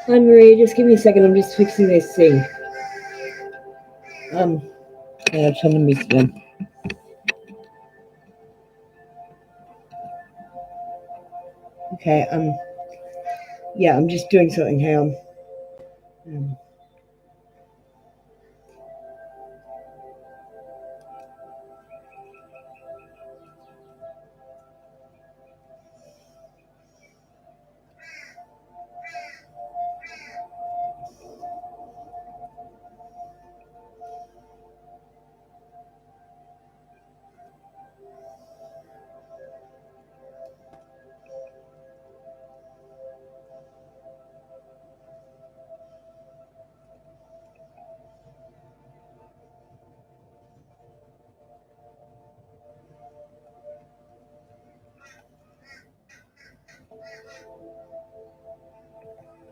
Hi Maria, just give me a second. I'm just fixing this thing. Um, I had something missed then. Okay. Yeah, I'm just doing something. Hang on. Um,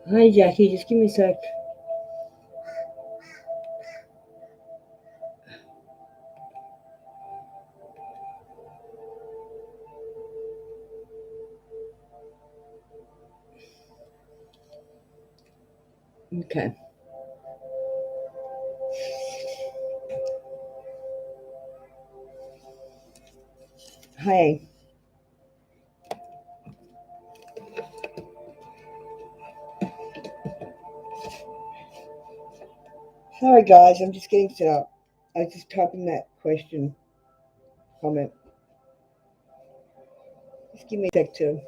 Hi Jackie, just give me a sec. Okay. Hi. Sorry guys, I'm just getting set up. I was just typing that question comment. Just give me a sec to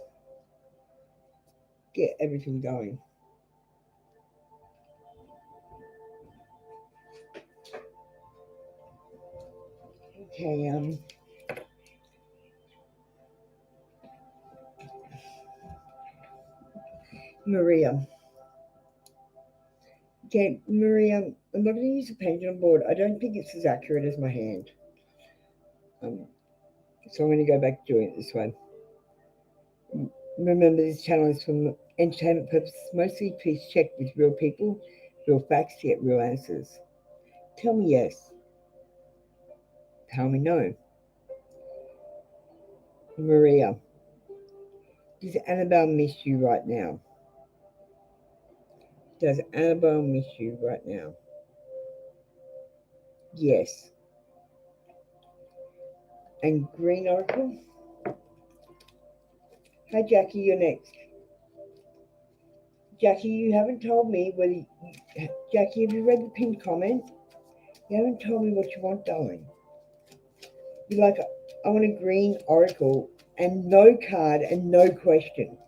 get everything going. Okay. Maria. Okay, Maria. I'm not going to use a pendulum board. I don't think it's as accurate as my hand. Um, so I'm going to go back to doing it this way. Remember, this channel is for entertainment purposes mostly. Please check with real people, real facts to get real answers. Tell me yes. Tell me no. Maria, does Annabelle miss you right now? Does Annabelle miss you right now? Yes. And Green Oracle? Hi, Jackie, you're next. Jackie, you haven't told me whether. Jackie, have you read the pinned comment? You haven't told me what you want, darling. You're like, I want a green oracle and no card and no question.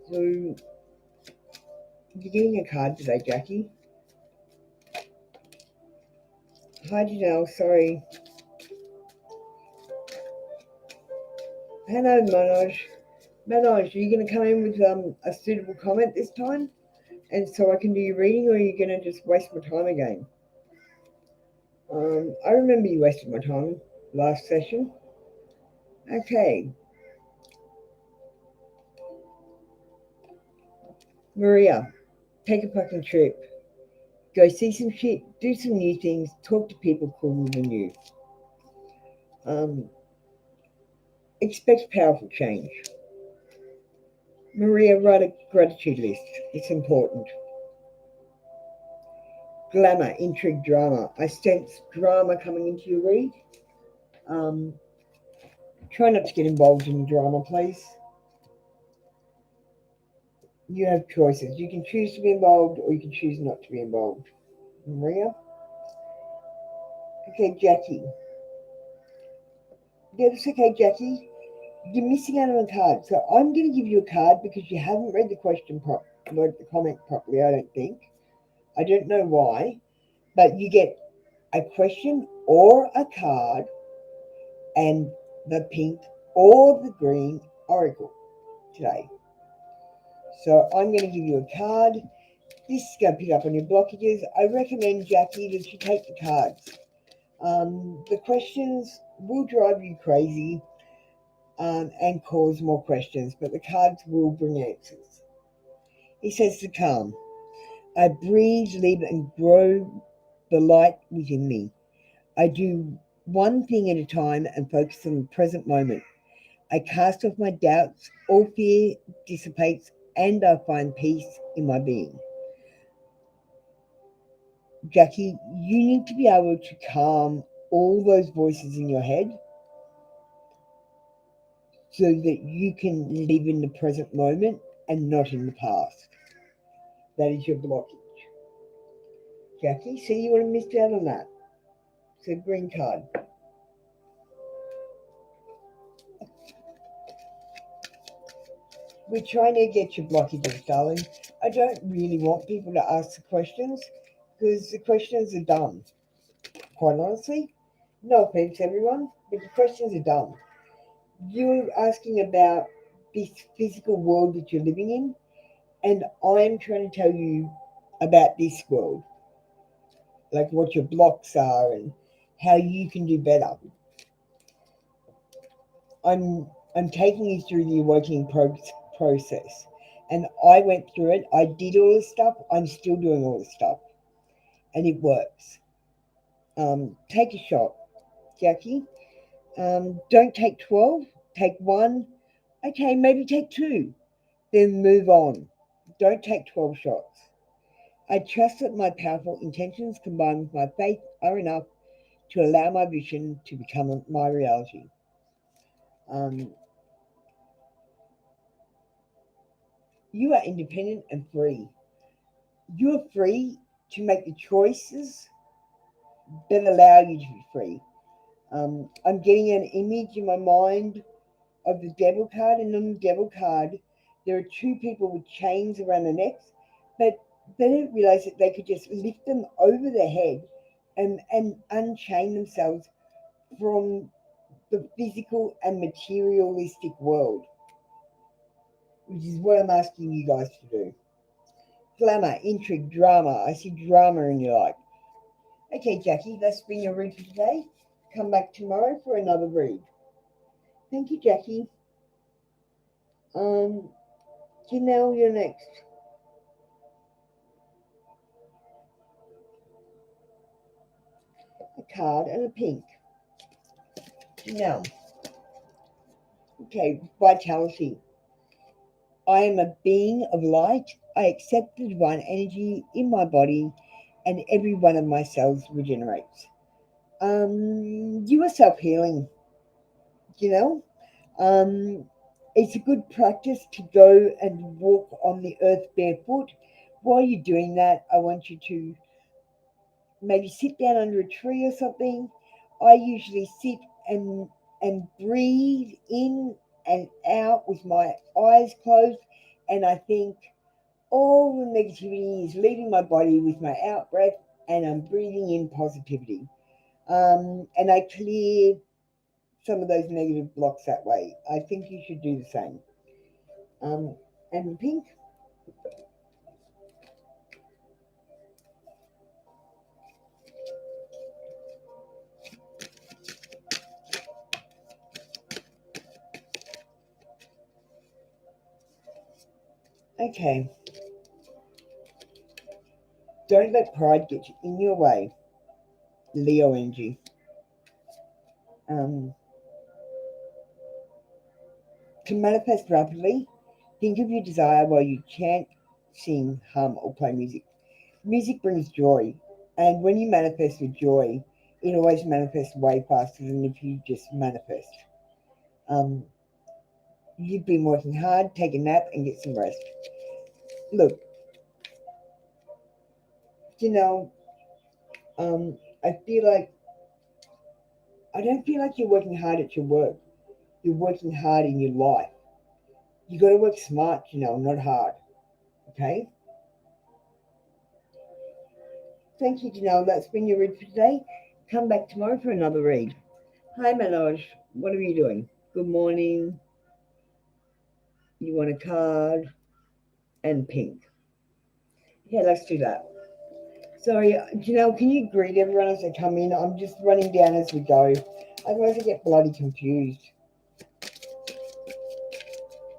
So, you're getting a card today, Jackie. Hi, Janelle. Sorry. Hello, Manoj. Manoj, are you going to come in with a suitable comment this time? And so I can do your reading, or are you going to just waste my time again? I remember you wasted my time last session. Okay. Maria, take a fucking trip. Go see some shit, do some new things, talk to people cooler than you. Expect powerful change. Maria, write a gratitude list. It's important. Glamour, intrigue, drama. I sense drama coming into your read. Um, Try not to get involved in drama, please. You have choices. You can choose to be involved or you can choose not to be involved. Maria? Okay, Jackie. Yeah, that's okay, Jackie. You're missing out on a card. So I'm going to give you a card because you haven't read the comment properly, I don't think. I don't know why. But you get a question or a card and the pink or the green oracle today. So I'm going to give you a card. This is going to pick up on your blockages. I recommend, Jackie, that you take the cards. The questions will drive you crazy and cause more questions, but the cards will bring answers. He says to calm. I breathe, live, and grow the light within me. I do one thing at a time and focus on the present moment. I cast off my doubts, all fear dissipates, and I find peace in my being. Jackie, you need to be able to calm all those voices in your head so that you can live in the present moment and not in the past. That is your blockage. Jackie, see, you would have missed out on that. So, green card. We're trying to get your blockages, darling. I don't really want people to ask the questions because the questions are dumb, quite honestly. No offense, everyone, but the questions are dumb. You're asking about this physical world that you're living in, and I'm trying to tell you about this world, like what your blocks are and how you can do better. I'm taking you through the awakening process, and I went through it. I did all this stuff. I'm still doing all this stuff, and it works. Take a shot, Jackie. Don't take 12. Take one. Okay, maybe take two. Then move on. Don't take 12 shots. I trust that my powerful intentions combined with my faith are enough to allow my vision to become my reality. Um, you are independent and free. You're free to make the choices that allow you to be free. I'm getting an image in my mind of the devil card, and on the devil card, there are two people with chains around their necks, but they didn't realize that they could just lift them over their head and unchain themselves from the physical and materialistic world, which is what I'm asking you guys to do. Glamour, intrigue, drama. I see drama in your life. Okay, Jackie, that's been your read for today. Come back tomorrow for another read. Thank you, Jackie. Janelle, you're next. A card and a pink. Janelle. Okay, vitality. I am a being of light. I accept the divine energy in my body, and every one of my cells regenerates. You are self-healing, you know. It's a good practice to go and walk on the earth barefoot. While you're doing that, I want you to maybe sit down under a tree or something. I usually sit and breathe in and out with my eyes closed, and I think all the negativity is leaving my body with my out breath, and I'm breathing in positivity. And I clear some of those negative blocks that way. I think you should do the same. And pink. Okay. Don't let pride get in your way. Leo energy. Um, to manifest rapidly, think of your desire while you chant, sing, hum, or play music. Music brings joy, and when you manifest with joy, it always manifests way faster than if you just manifest. Um, you've been working hard, take a nap, and get some rest. Look, you know, I feel like I don't feel like you're working hard at your work. You're working hard in your life. You got to work smart, not hard. Okay. Thank you, Janelle. That's been your read for today. Come back tomorrow for another read. Hi, Manoj. What are you doing? Good morning. You want a card and pink. Yeah, let's do that. Sorry, Janelle, can you greet everyone as they come in? I'm just running down as we go. Otherwise, I get bloody confused.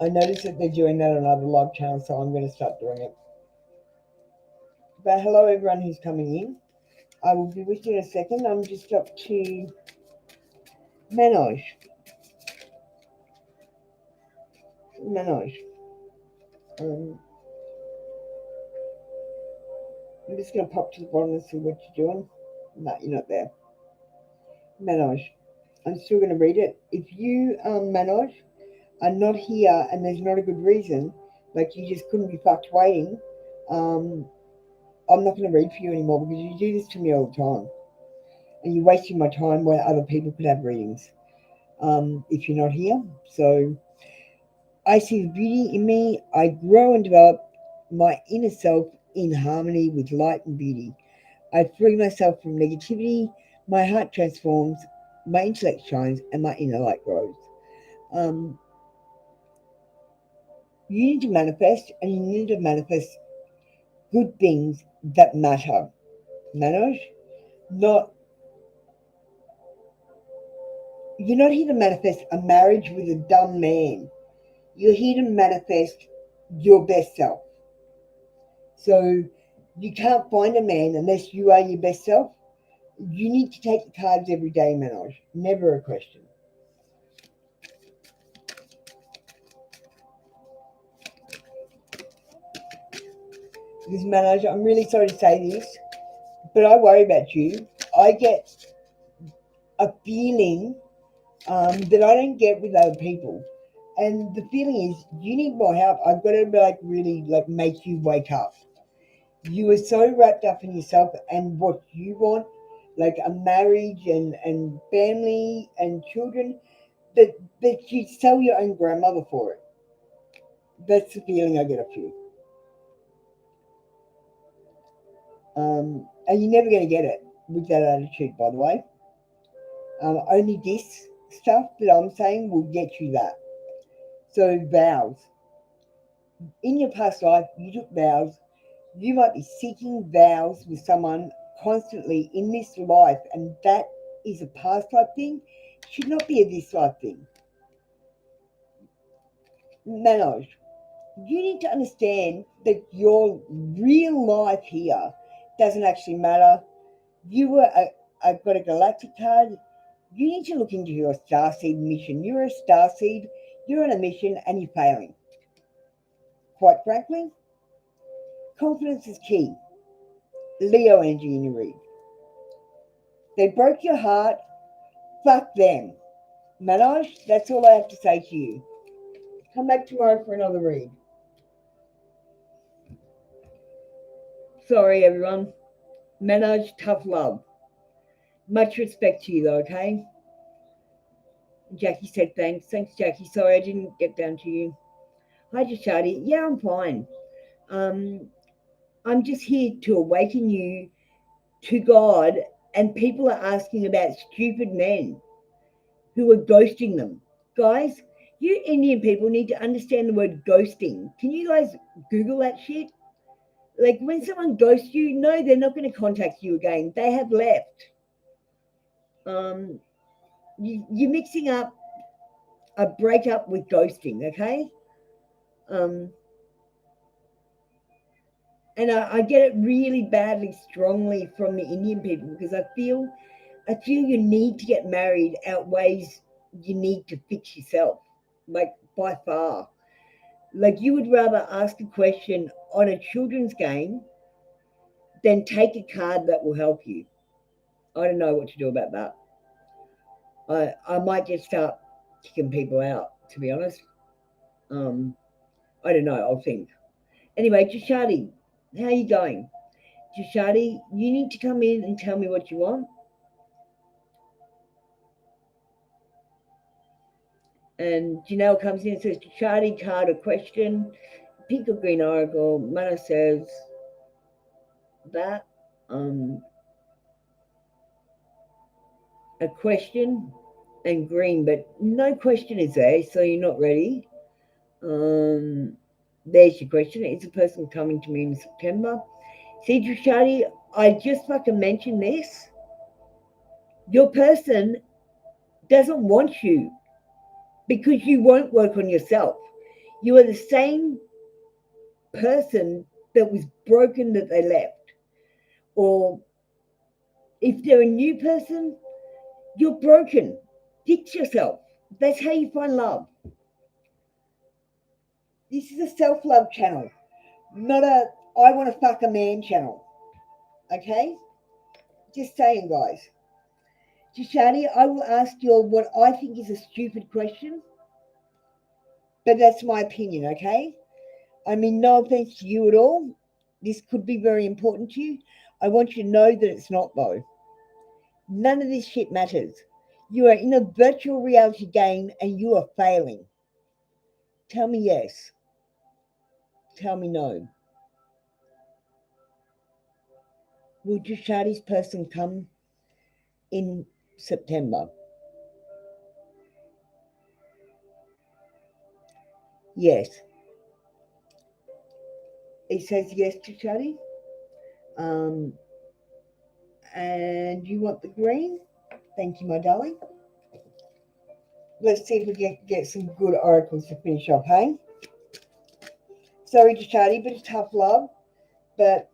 I noticed that they're doing that on other live channels, so I'm going to start doing it. But hello, everyone who's coming in. I will be with you in a second. I'm just up to Manoj. Manoj. Um, I'm just going to pop to the bottom and see what you're doing. No, you're not there. Manoj. I'm still going to read it. If you, Manoj, are not here and there's not a good reason, like you just couldn't be fucked waiting, um, I'm not going to read for you anymore because you do this to me all the time. And you're wasting my time where other people could have readings if you're not here. So I see the beauty in me. I grow and develop my inner self in harmony with light and beauty. I free myself from negativity. My heart transforms, my intellect shines, and my inner light grows. Um, you need to manifest, and you need to manifest good things that matter. Manoj, not you're not here to manifest a marriage with a dumb man. You're here to manifest your best self. So you can't find a man unless you are your best self. You need to take the cards every day, Manoj. Never a question. Because Manoj, I'm really sorry to say this, but I worry about you. I get a feeling that I don't get with other people. And the feeling is you need more help. I've got to really make you wake up. You are so wrapped up in yourself and what you want, like a marriage and family and children, that you sell your own grandmother for it. That's the feeling I get of you. And you're never going to get it with that attitude, by the way. Only this stuff that I'm saying will get you that. So vows. In your past life, you took vows. You might be seeking vows with someone constantly in this life, and that is a past life thing. It should not be a this life thing. Manoj, you need to understand that your real life here doesn't actually matter. You were got a galactic card. You need to look into your starseed mission. You're a starseed. You're on a mission and you're failing. Quite frankly, confidence is key. Leo energy in your read. They broke your heart. Fuck them. Manoj, that's all I have to say to you. Come back tomorrow for another read. Sorry, everyone. Manoj, tough love. Much respect to you, though, okay? Jackie said thanks. Thanks, Jackie. Sorry I didn't get down to you. Hi, Jashadi. Yeah, I'm fine. Um, I'm just here to awaken you to God, and people are asking about stupid men who are ghosting them. Guys, you Indian people need to understand the word ghosting. Can you guys Google that shit? Like when someone ghosts you, no, they're not going to contact you again. They have left. Um, you're mixing up a breakup with ghosting, okay? Um, and I get it really badly, strongly from the Indian people because I feel your need to get married outweighs your need to fix yourself, like by far. Like you would rather ask a question on a children's game than take a card that will help you. I don't know what to do about that. I might just start kicking people out, to be honest. Um, I don't know. I'll think. Anyway, Jashadi, how are you going? Jashadi, you need to come in and tell me what you want. And Janelle comes in and says, Jashadi, card a question. Pink or green oracle. Mana says that. A question and green, but no question is there, so you're not ready. There's your question. Is a person coming to me in September? See, Trishadi, I just fucking mentioned this. Your person doesn't want you because you won't work on yourself. You are the same person that was broken that they left. Or if they're a new person, you're broken. Fix yourself. That's how you find love. This is a self-love channel, not a I want to fuck a man channel. Okay? Just saying, guys. Shani, I will ask you what I think is a stupid question, but that's my opinion, okay? I mean, no offense to you at all. This could be very important to you. I want you to know that it's not, though. None of this shit matters. You are in a virtual reality game and you are failing. Tell me yes. Tell me no. Will Jashadi's person come in September? Yes. It says yes, Jashadi. Um, and you want the green? Thank you, my darling. Let's see if we get some good oracles to finish off, hey? Sorry, Jashadi, bit of tough love, but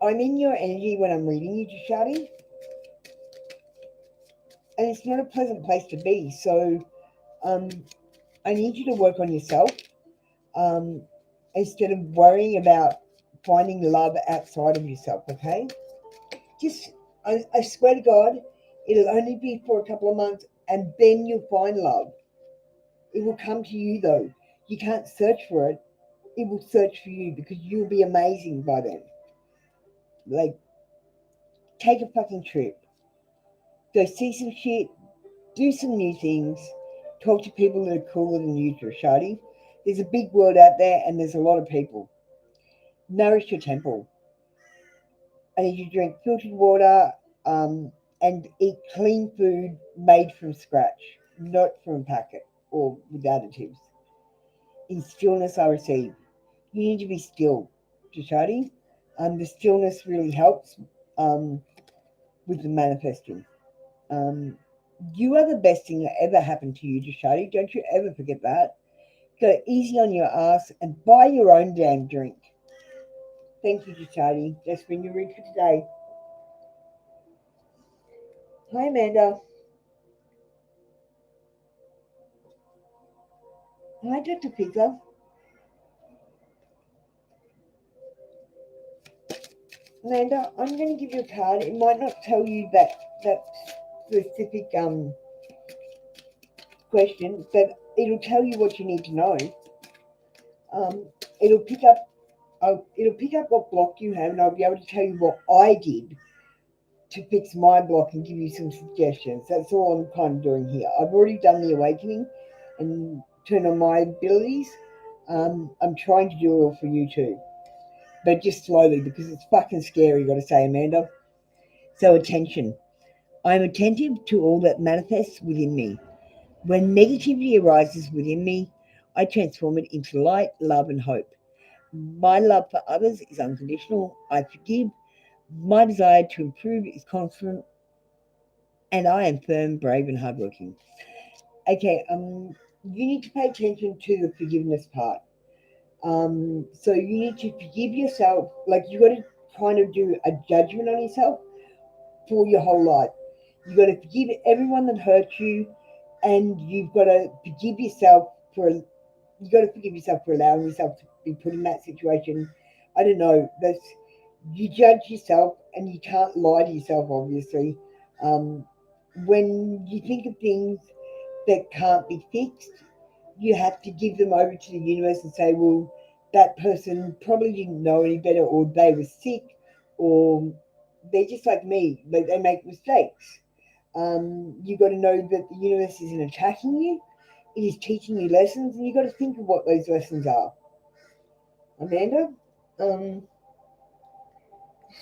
I'm in your energy when I'm reading you, Jashadi, and it's not a pleasant place to be. So, um, I need you to work on yourself, um, instead of worrying about finding love outside of yourself. Okay, just I swear to God, it'll only be for a couple of months, and then you'll find love. It will come to you though. You can't search for it. It will search for you because you'll be amazing by then. Like, take a fucking trip. Go see some shit. Do some new things. Talk to people that are cooler than you, Shadi. There's a big world out there and there's a lot of people. Nourish your temple. I need you to drink filtered water, and eat clean food made from scratch, not from a packet or with additives. In stillness, I receive. You need to be still, Jashadi. The stillness really helps, with the manifesting. Um, you are the best thing that ever happened to you, Jashadi. Don't you ever forget that. Go easy on your ass and buy your own damn drink. Thank you, Jashadi. That's been your read for today. Hi, Amanda. Hi, Dr. Pizza. Amanda, I'm going to give you a card. It might not tell you that specific question, but it'll tell you what you need to know. Um, it'll pick up it'll pick up what block you have, and I'll be able to tell you what I did to fix my block and give you some suggestions. That's all I'm kind of doing here. I've already done the awakening and turned on my abilities. I'm trying to do it all for you too, but just slowly because it's fucking scary, got to say, Amanda. So attention. I am attentive to all that manifests within me. When negativity arises within me, I transform it into light, love, and hope. My love for others is unconditional. I forgive. My desire to improve is constant, and I am firm, brave, and hardworking. Okay, you need to pay attention to the forgiveness part. So you need to forgive yourself. Like, you got to kind of do a judgment on yourself for your whole life. You got to forgive everyone that hurt you, and you've got to forgive yourself for you got to forgive yourself for allowing yourself to be put in that situation. I don't know. That's You judge yourself, and you can't lie to yourself. Obviously, um, when you think of things that can't be fixed, you have to give them over to the universe and say, well, that person probably didn't know any better, or they were sick, or they're just like me. They make mistakes. You got to know that the universe isn't attacking you; it is teaching you lessons, and you got to think of what those lessons are. Amanda, um,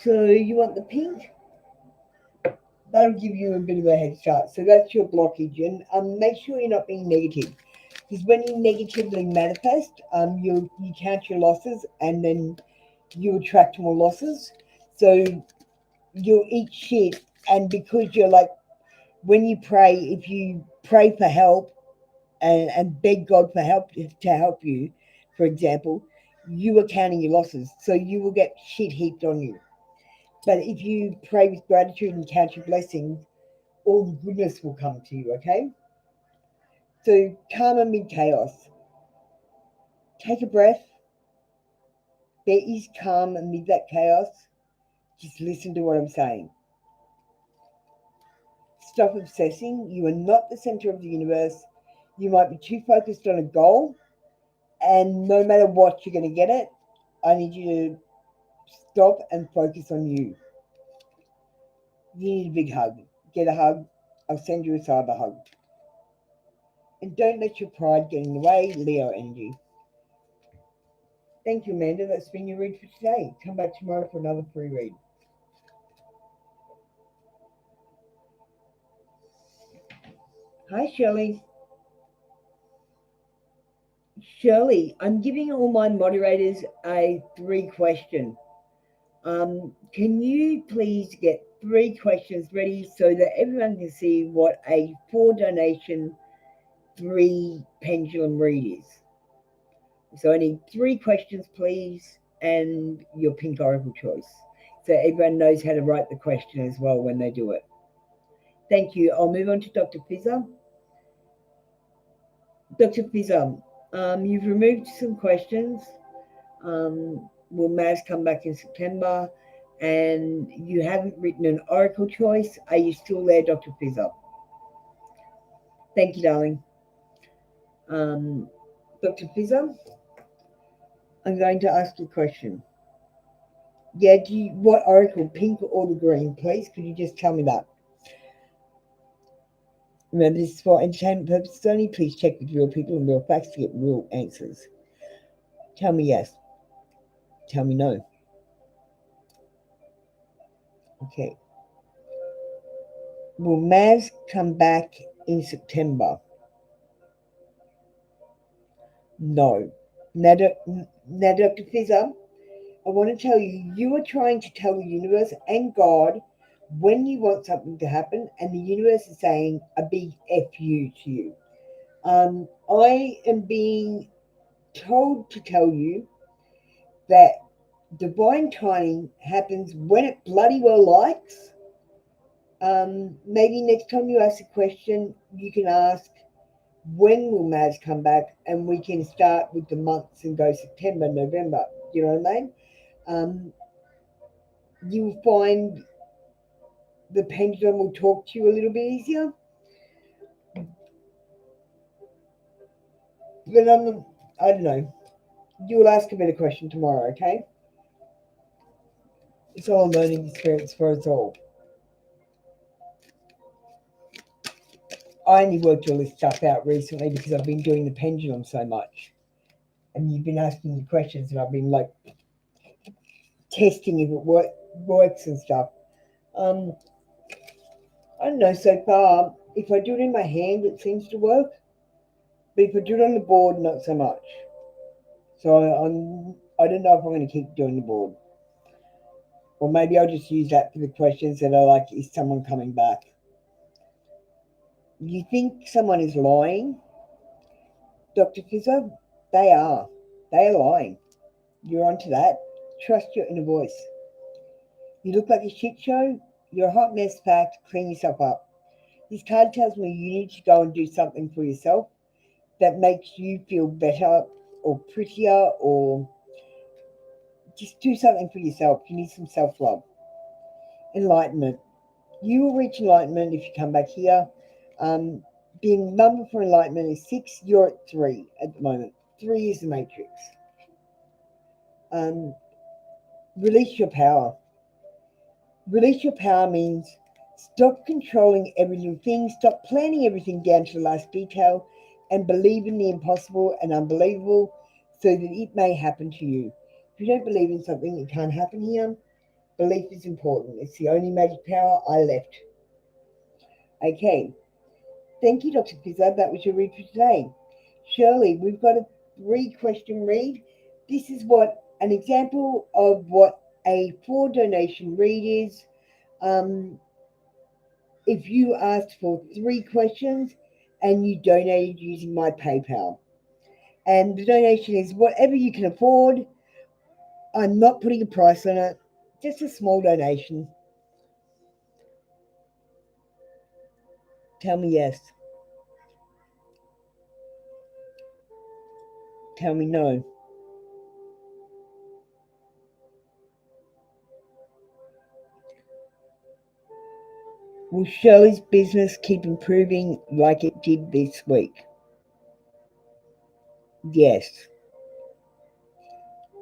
so you want the pink? That'll give you a bit of a head start. So that's your blockage, and make sure you're not being negative, because when you negatively manifest, you count your losses, and then you attract more losses. So you'll eat shit, and because you're like, when you pray, if you pray for help and beg God for help to help you, for example, you are counting your losses, so you will get shit heaped on you. But if you pray with gratitude and count your blessings, all the goodness will come to you, okay? So calm amid chaos. Take a breath. There is calm amid that chaos. Just listen to what I'm saying. Stop obsessing. You are not the center of the universe. You might be too focused on a goal, and no matter what, you're going to get it. I need you to stop and focus on you. You need a big hug. Get a hug. I'll send you a cyber hug. And don't let your pride get in the way, Leo energy. Thank you, Amanda. That's been your read for today. Come back tomorrow for another free read. Hi, Shirley. Shirley, I'm giving all my moderators a 3-question. Can you please get 3 questions ready so that everyone can see what a 4 donation 3 pendulum read is? So I need 3 questions, please, and your pink oracle choice. So everyone knows how to write the question as well when they do it. Thank you. I'll move on to Dr. Fizzer. Dr. Fizzer, you've removed some questions. Will Maz come back in September? And you haven't written an oracle choice. Are you still there, Dr. Fizzer? Thank you, darling. Dr. Fizzer, I'm going to ask you a question. Yeah, what oracle, pink or the green, please? Could you just tell me that? Remember, this is for entertainment purposes only. Please check with real people and real facts to get real answers. Tell me yes. Tell me no. Okay. Will Maz come back in September? No. Now, Dr. Fizzer, I want to tell you, you are trying to tell the universe and God when you want something to happen, and the universe is saying a big F you to you. I am being told to tell you that divine timing happens when it bloody well likes. Maybe next time you ask a question, you can ask, when will Maz come back? And we can start with the months and go September, November. You know what I mean? You'll find the pendulum will talk to you a little bit easier. But I don't know. You'll ask a better question tomorrow, okay? It's all a learning experience for us all. I only worked all this stuff out recently because I've been doing the pendulum so much. And you've been asking me questions and I've been like testing if it works and stuff. I don't know, so far, if I do it in my hand, it seems to work. But if I do it on the board, not so much. So I don't know if I'm going to keep doing the board. Or maybe I'll just use that for the questions that are like, is someone coming back? You think someone is lying, Dr. Fizzer? They are. They are lying. You're onto that. Trust your inner voice. You look like a shit show. You're a hot mess packed. Clean yourself up. This card tells me you need to go and do something for yourself that makes you feel better or prettier, or just do something for yourself. You need some self-love. Enlightenment. You will reach enlightenment if you come back here. The number for enlightenment is 6. You're at 3 at the moment. 3 is the matrix. Release your power. Release your power means stop controlling every little thing, stop planning everything down to the last detail, and believe in the impossible and unbelievable so that it may happen to you. If you don't believe in something, it can't happen here. Belief is important. It's the only magic power I left. Okay. Thank you, Dr. Fizzer. That was your read for today. Shirley, we've got a 3-question read. This is what an example of what a 4 donation read is. If you asked for 3 questions and you donated using my PayPal. And the donation is whatever you can afford. I'm not putting a price on it, just a small donation. Tell me yes. Tell me no. Will Shirley's business keep improving like it did this week? Yes.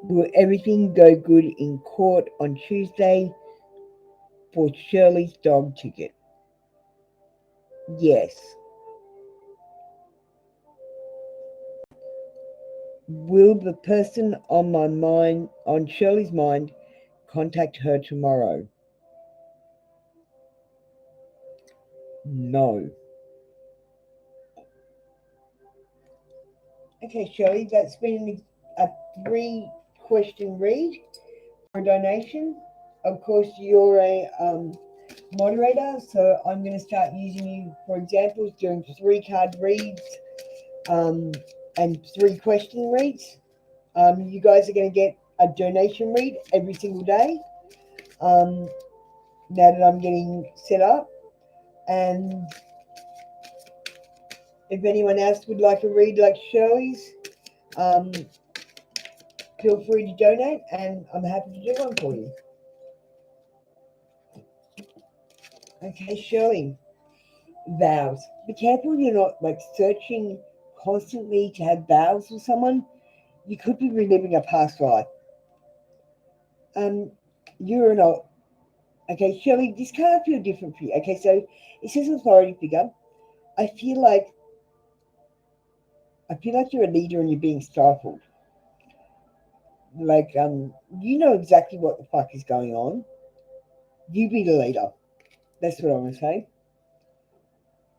Will everything go good in court on Tuesday for Shirley's dog ticket? Yes. Will the person on Shirley's mind, contact her tomorrow? No. Okay, Shirley, that's been a 3-question read for a donation. Of course, you're a moderator, so I'm going to start using you for examples, doing 3-card reads and 3-question reads. You guys are going to get a donation read every single day now that I'm getting set up. And if anyone else would like a read like Shirley's, feel free to donate, and I'm happy to do one for you. Okay, Shirley, vows. Be careful you're not like searching constantly to have vows with someone. You could be reliving a past life. You're not. Okay, Shirley, this card feel different for you. Okay, so it says authority figure. I feel like you're a leader and you're being stifled. Like, you know exactly what the fuck is going on. You be the leader. That's what I'm gonna say.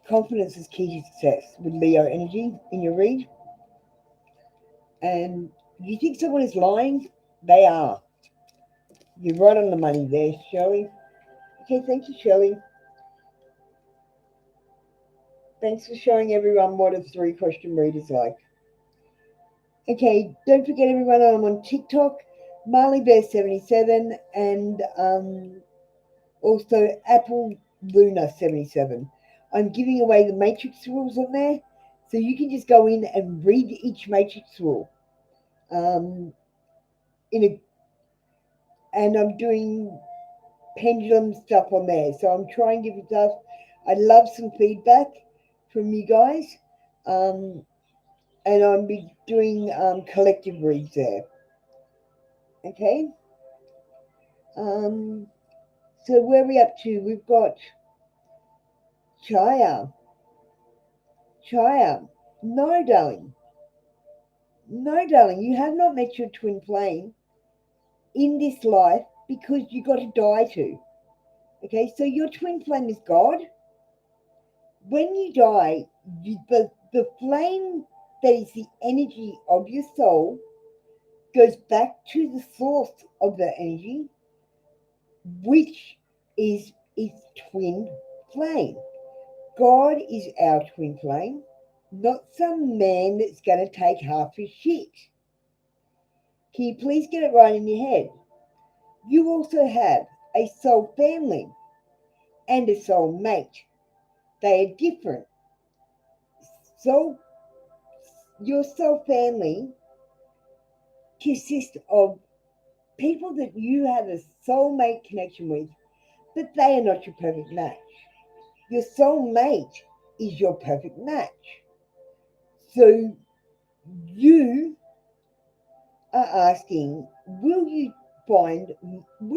Confidence is key to success with Leo energy in your read. And you think someone is lying? They are. You're right on the money there, Shirley. Okay, thank you, Shirley. Thanks for showing everyone what a 3-question read is like. Okay, don't forget everyone, I'm on TikTok, MarleyBear77, and also Apple Luna77. I'm giving away the matrix rules on there, so you can just go in and read each matrix rule. And I'm doing pendulum stuff on there, so I'm trying different stuff. I love some feedback from you guys, and I'll be doing collective reads there. Okay. So where are we up to? We've got Chaya. Chaya. No, darling. No, darling. You have not met your twin flame in this life because you got to die to. Okay, so your twin flame is God. When you die, the flame that is the energy of your soul goes back to the source of the energy, which is its twin flame. God is our twin flame, not some man that's going to take half his shit. Can you please get it right in your head? You also have a soul family and a soul mate. They are different. So your soul family consists of people that you have a soulmate connection with, but they are not your perfect match. Your soulmate is your perfect match. So you are asking, will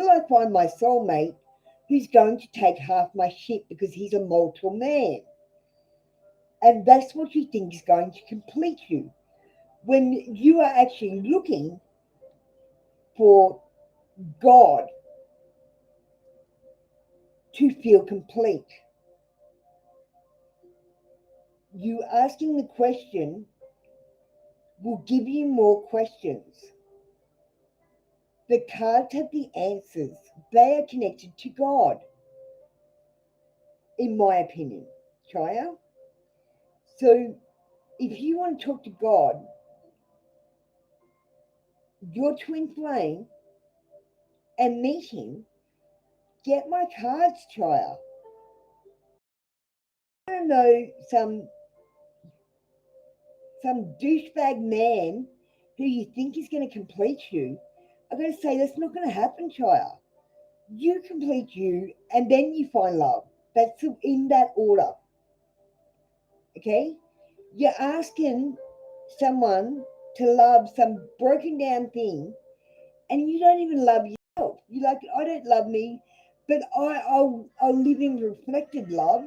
I find my soulmate who's going to take half my shit because he's a mortal man? And that's what you think is going to complete you. When you are actually looking for God to feel complete. You asking the question will give you more questions. The cards have the answers. They are connected to God, in my opinion, Chaya. So if you want to talk to God, your twin flame, and meet him, get my cards, Chaya. I don't know some douchebag man who you think is going to complete you. I'm going to say that's not going to happen, Chaya. You complete you, and then you find love. That's in that order. Okay? You're asking someone to love some broken down thing, and you don't even love yourself. You're like, I don't love me, but I'll live in reflected love.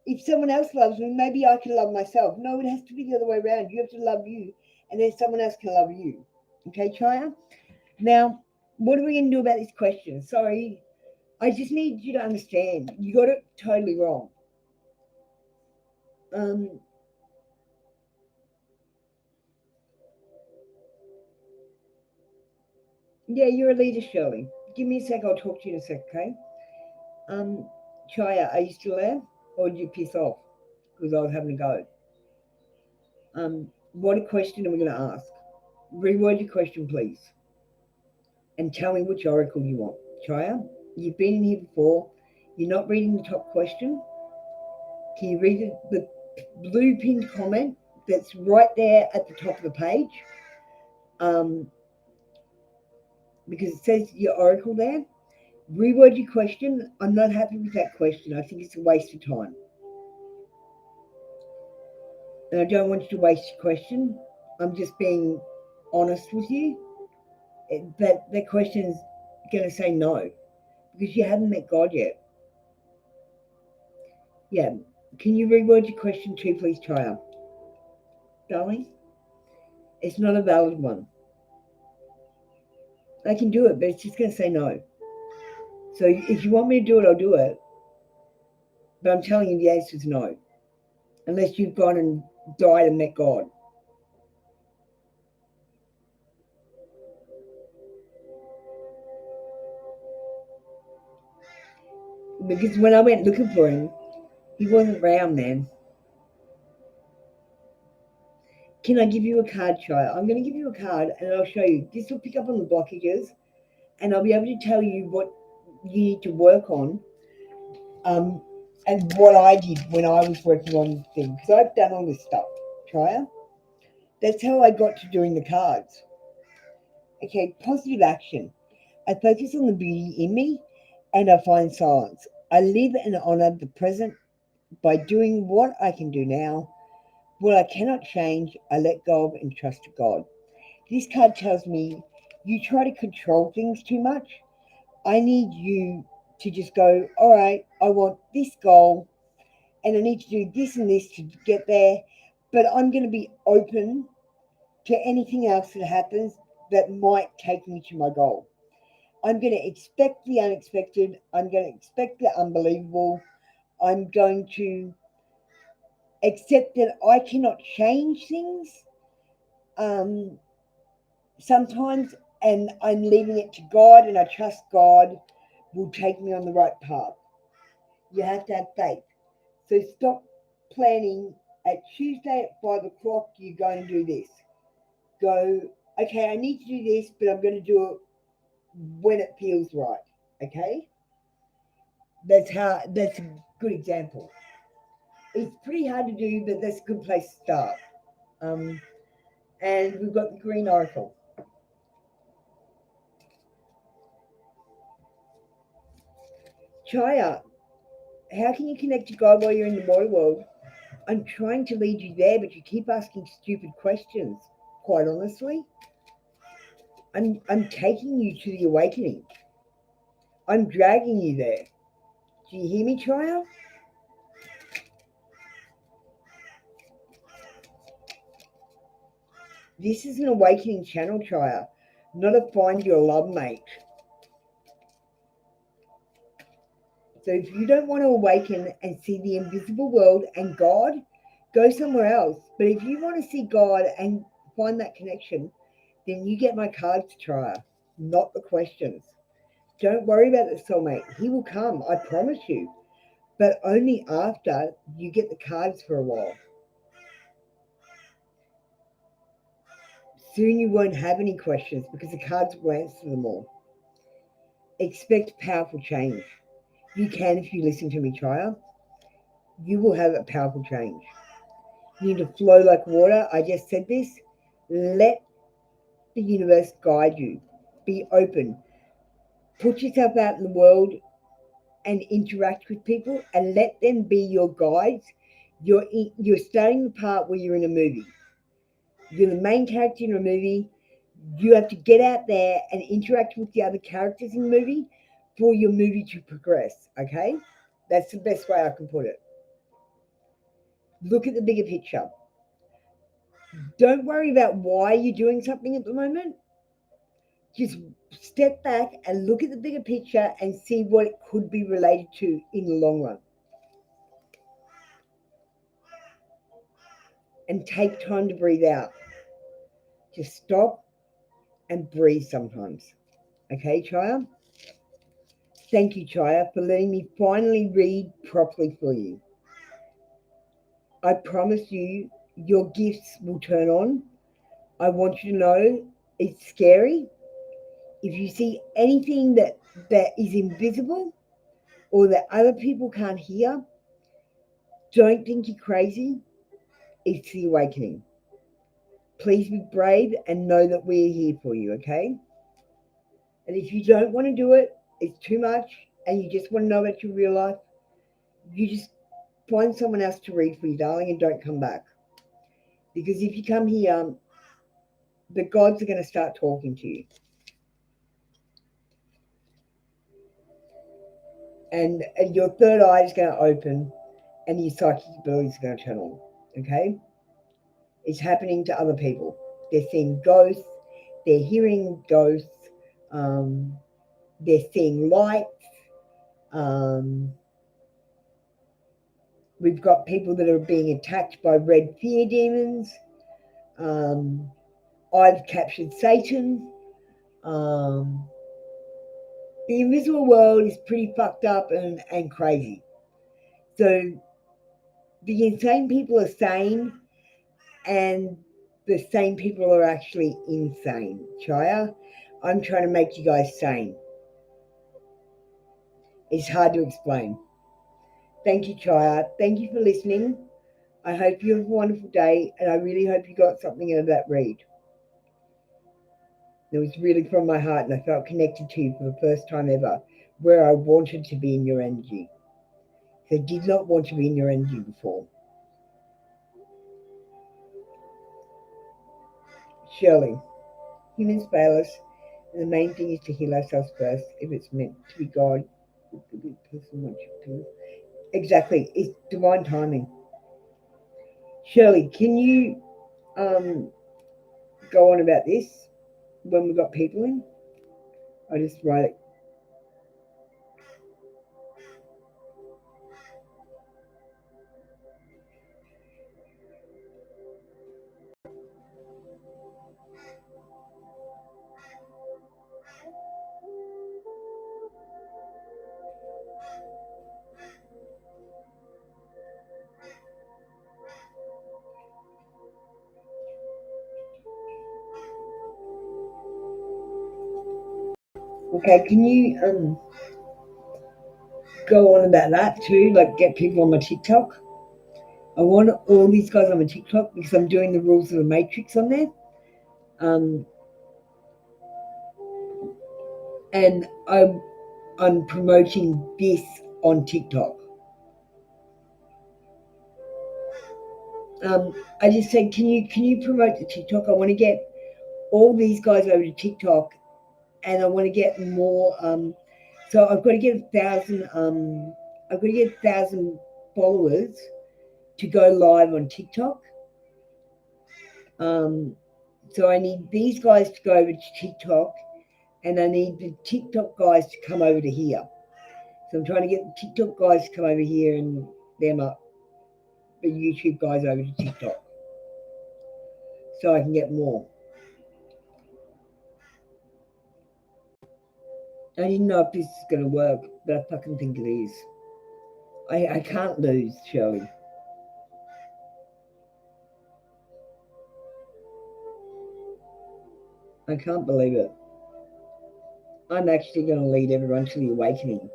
If someone else loves me, maybe I can love myself. No, it has to be the other way around. You have to love you, and then someone else can love you. Okay, Chaya? Now, what are we going to do about this question? Sorry, I just need you to understand. You got it totally wrong. Um, yeah, you're a leader, Shirley. Give me a sec. I'll talk to you in a sec, okay? Um, Chaya, are you still there, or did you piss off because I was having a go? What a question are we going to ask? Reword your question, please, and tell me which oracle you want. Chaya, you've been in here before. You're not reading the top question. Can you read the blue pinned comment that's right there at the top of the page? Because it says your oracle there. Reword your question. I'm not happy with that question. I think it's a waste of time. And I don't want you to waste your question. I'm just being honest with you. But that question's going to say no because you haven't met God yet. Yeah. Can you reword your question too, please, Chaya? Darling? It's not a valid one. I can do it, but it's just going to say no. So if you want me to do it, I'll do it. But I'm telling you the answer is no. Unless you've gone and died and met God. Because when I went looking for him, he wasn't around, man. Can I give you a card, Shia? I'm going to give you a card and I'll show you. This will pick up on the blockages and I'll be able to tell you what you need to work on and what I did when I was working on things. Because I've done all this stuff, Shia. That's how I got to doing the cards. Okay, positive action. I focus on the beauty in me and I find silence. I live and honor the present by doing what I can do now. What I cannot change, I let go of and trust God. This card tells me you try to control things too much. I need you to just go, all right, I want this goal and I need to do this and this to get there, but I'm going to be open to anything else that happens that might take me to my goal. I'm going to expect the unexpected. I'm going to expect the unbelievable. I'm going to accept that I cannot change things sometimes, and I'm leaving it to God, and I trust God will take me on the right path. You have to have faith. So stop planning at Tuesday at 5 o'clock, you're going to do this. Go, okay, I need to do this, but I'm going to do it when it feels right. Okay? That's a good example. It's pretty hard to do, but that's a good place to start. And we've got the green oracle. Chaya, how can you connect to God while you're in the water world? I'm trying to lead you there, but you keep asking stupid questions. Quite honestly, I'm taking you to the awakening. I'm dragging you there. Do you hear me, Chaya? This is an awakening channel, Chaya, not a find your love mate. So if you don't want to awaken and see the invisible world and God, go somewhere else. But if you want to see God and find that connection, then you get my cards, Chaya, not the questions. Don't worry about the soulmate. He will come, I promise you. But only after you get the cards for a while. Soon you won't have any questions because the cards will answer them all. Expect powerful change. You can if you listen to me, Chaya. You will have a powerful change. You need to flow like water. I just said this. Let the universe guide you. Be open. Put yourself out in the world and interact with people and let them be your guides. You're starting the part where you're in a movie. You're the main character in a movie. You have to get out there and interact with the other characters in the movie for your movie to progress, okay? That's the best way I can put it. Look at the bigger picture. Don't worry about why you're doing something at the moment. Just step back and look at the bigger picture and see what it could be related to in the long run. And take time to breathe out. Just stop and breathe sometimes. Okay, Chaya? Thank you, Chaya, for letting me finally read properly for you. I promise you, your gifts will turn on. I want you to know it's scary. If you see anything that is invisible or that other people can't hear, don't think you're crazy. It's the awakening. Please be brave and know that we're here for you, okay? And if you don't want to do it, it's too much, and you just want to know about your real life, you just find someone else to read for you, darling, and don't come back. Because if you come here, the gods are going to start talking to you. And your third eye is going to open, and your psychic ability is going to turn on, okay? It's happening to other people. They're seeing ghosts, they're hearing ghosts, they're seeing lights. We've got people that are being attacked by red fear demons. I've captured Satan. The invisible world is pretty fucked up and crazy. So the insane people are sane, and the sane people are actually insane. Chaya, I'm trying to make you guys sane. It's hard to explain. Thank you, Chaya. Thank you for listening. I hope you have a wonderful day, and I really hope you got something out of that read. It was really from my heart, and I felt connected to you for the first time ever, where I wanted to be in your energy. I did not want to be in your energy before. Shirley, humans fail us, and the main thing is to heal ourselves first. If it's meant to be God, it could be a person wants you to. Exactly, it's divine timing. Shirley, can you go on about this when we've got people in? I just write it. Okay, can you go on about that too? Like get people on my TikTok. I want all these guys on my TikTok because I'm doing the rules of the matrix on there. And I'm promoting this on TikTok. I just said, can you promote the TikTok? I want to get all these guys over to TikTok, and I want to get more. So I've got to get 1,000. I've got to get 1,000 followers to go live on TikTok. So I need these guys to go over to TikTok, and I need the TikTok guys to come over to here. So I'm trying to get the TikTok guys to come over here and them up, the YouTube guys over to TikTok, so I can get more. I didn't know if this is going to work, but I fucking think it is. I can't lose, Shirley. I can't believe it. I'm actually going to lead everyone to the awakening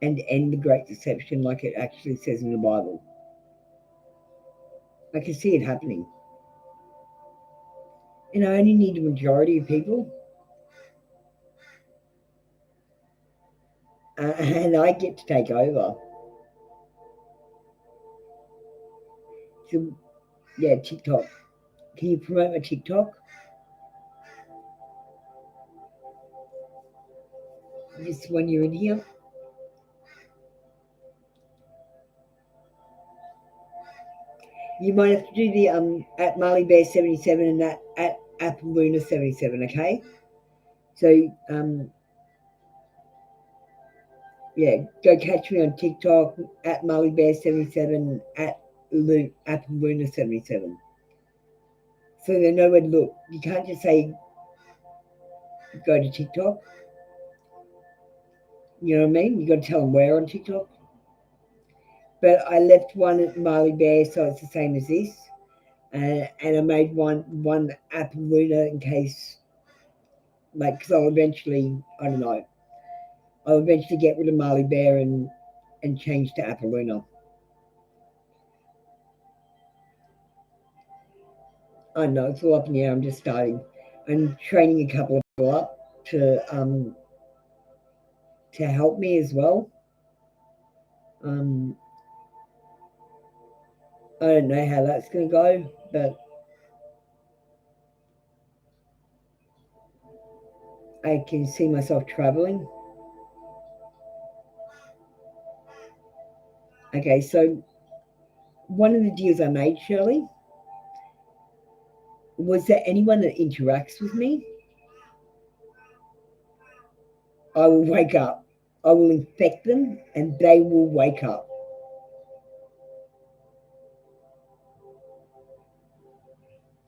and end the great deception like it actually says in the Bible. I can see it happening. And I only need a majority of people. and I get to take over. So, yeah, TikTok. Can you promote my TikTok? Just when you're in here. You might have to do the at Marley Bear 77 and that at Apple Luna 77, okay? So yeah, go catch me on TikTok at Marley Bear 77 at Apple Luna 77. So they know where to look. You can't just say go to TikTok. You know what I mean? You got to tell them where on TikTok. But I left one at Marley Bear, so it's the same as this. And I made one Apple Luna in case, like, because I'll eventually, I don't know, I'll eventually get rid of Marley Bear and change to Apple Luna. I know it's all up in the air. I'm just starting. I'm training a couple of people up to help me as well. I don't know how that's going to go, but I can see myself traveling. Okay, so one of the deals I made, Shirley, was that anyone that interacts with me, I will wake up. I will infect them and they will wake up.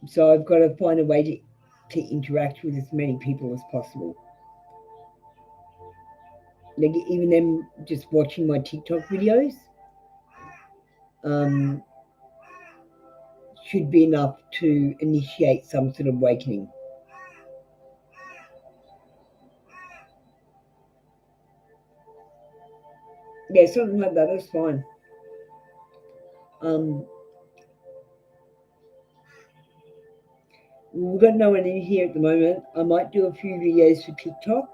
So I've got to find a way to interact with as many people as possible. Like even them just watching my TikTok videos should be enough to initiate some sort of awakening. Yeah, something like that is fine. We've got no one in here at the moment. I might do a few videos for TikTok.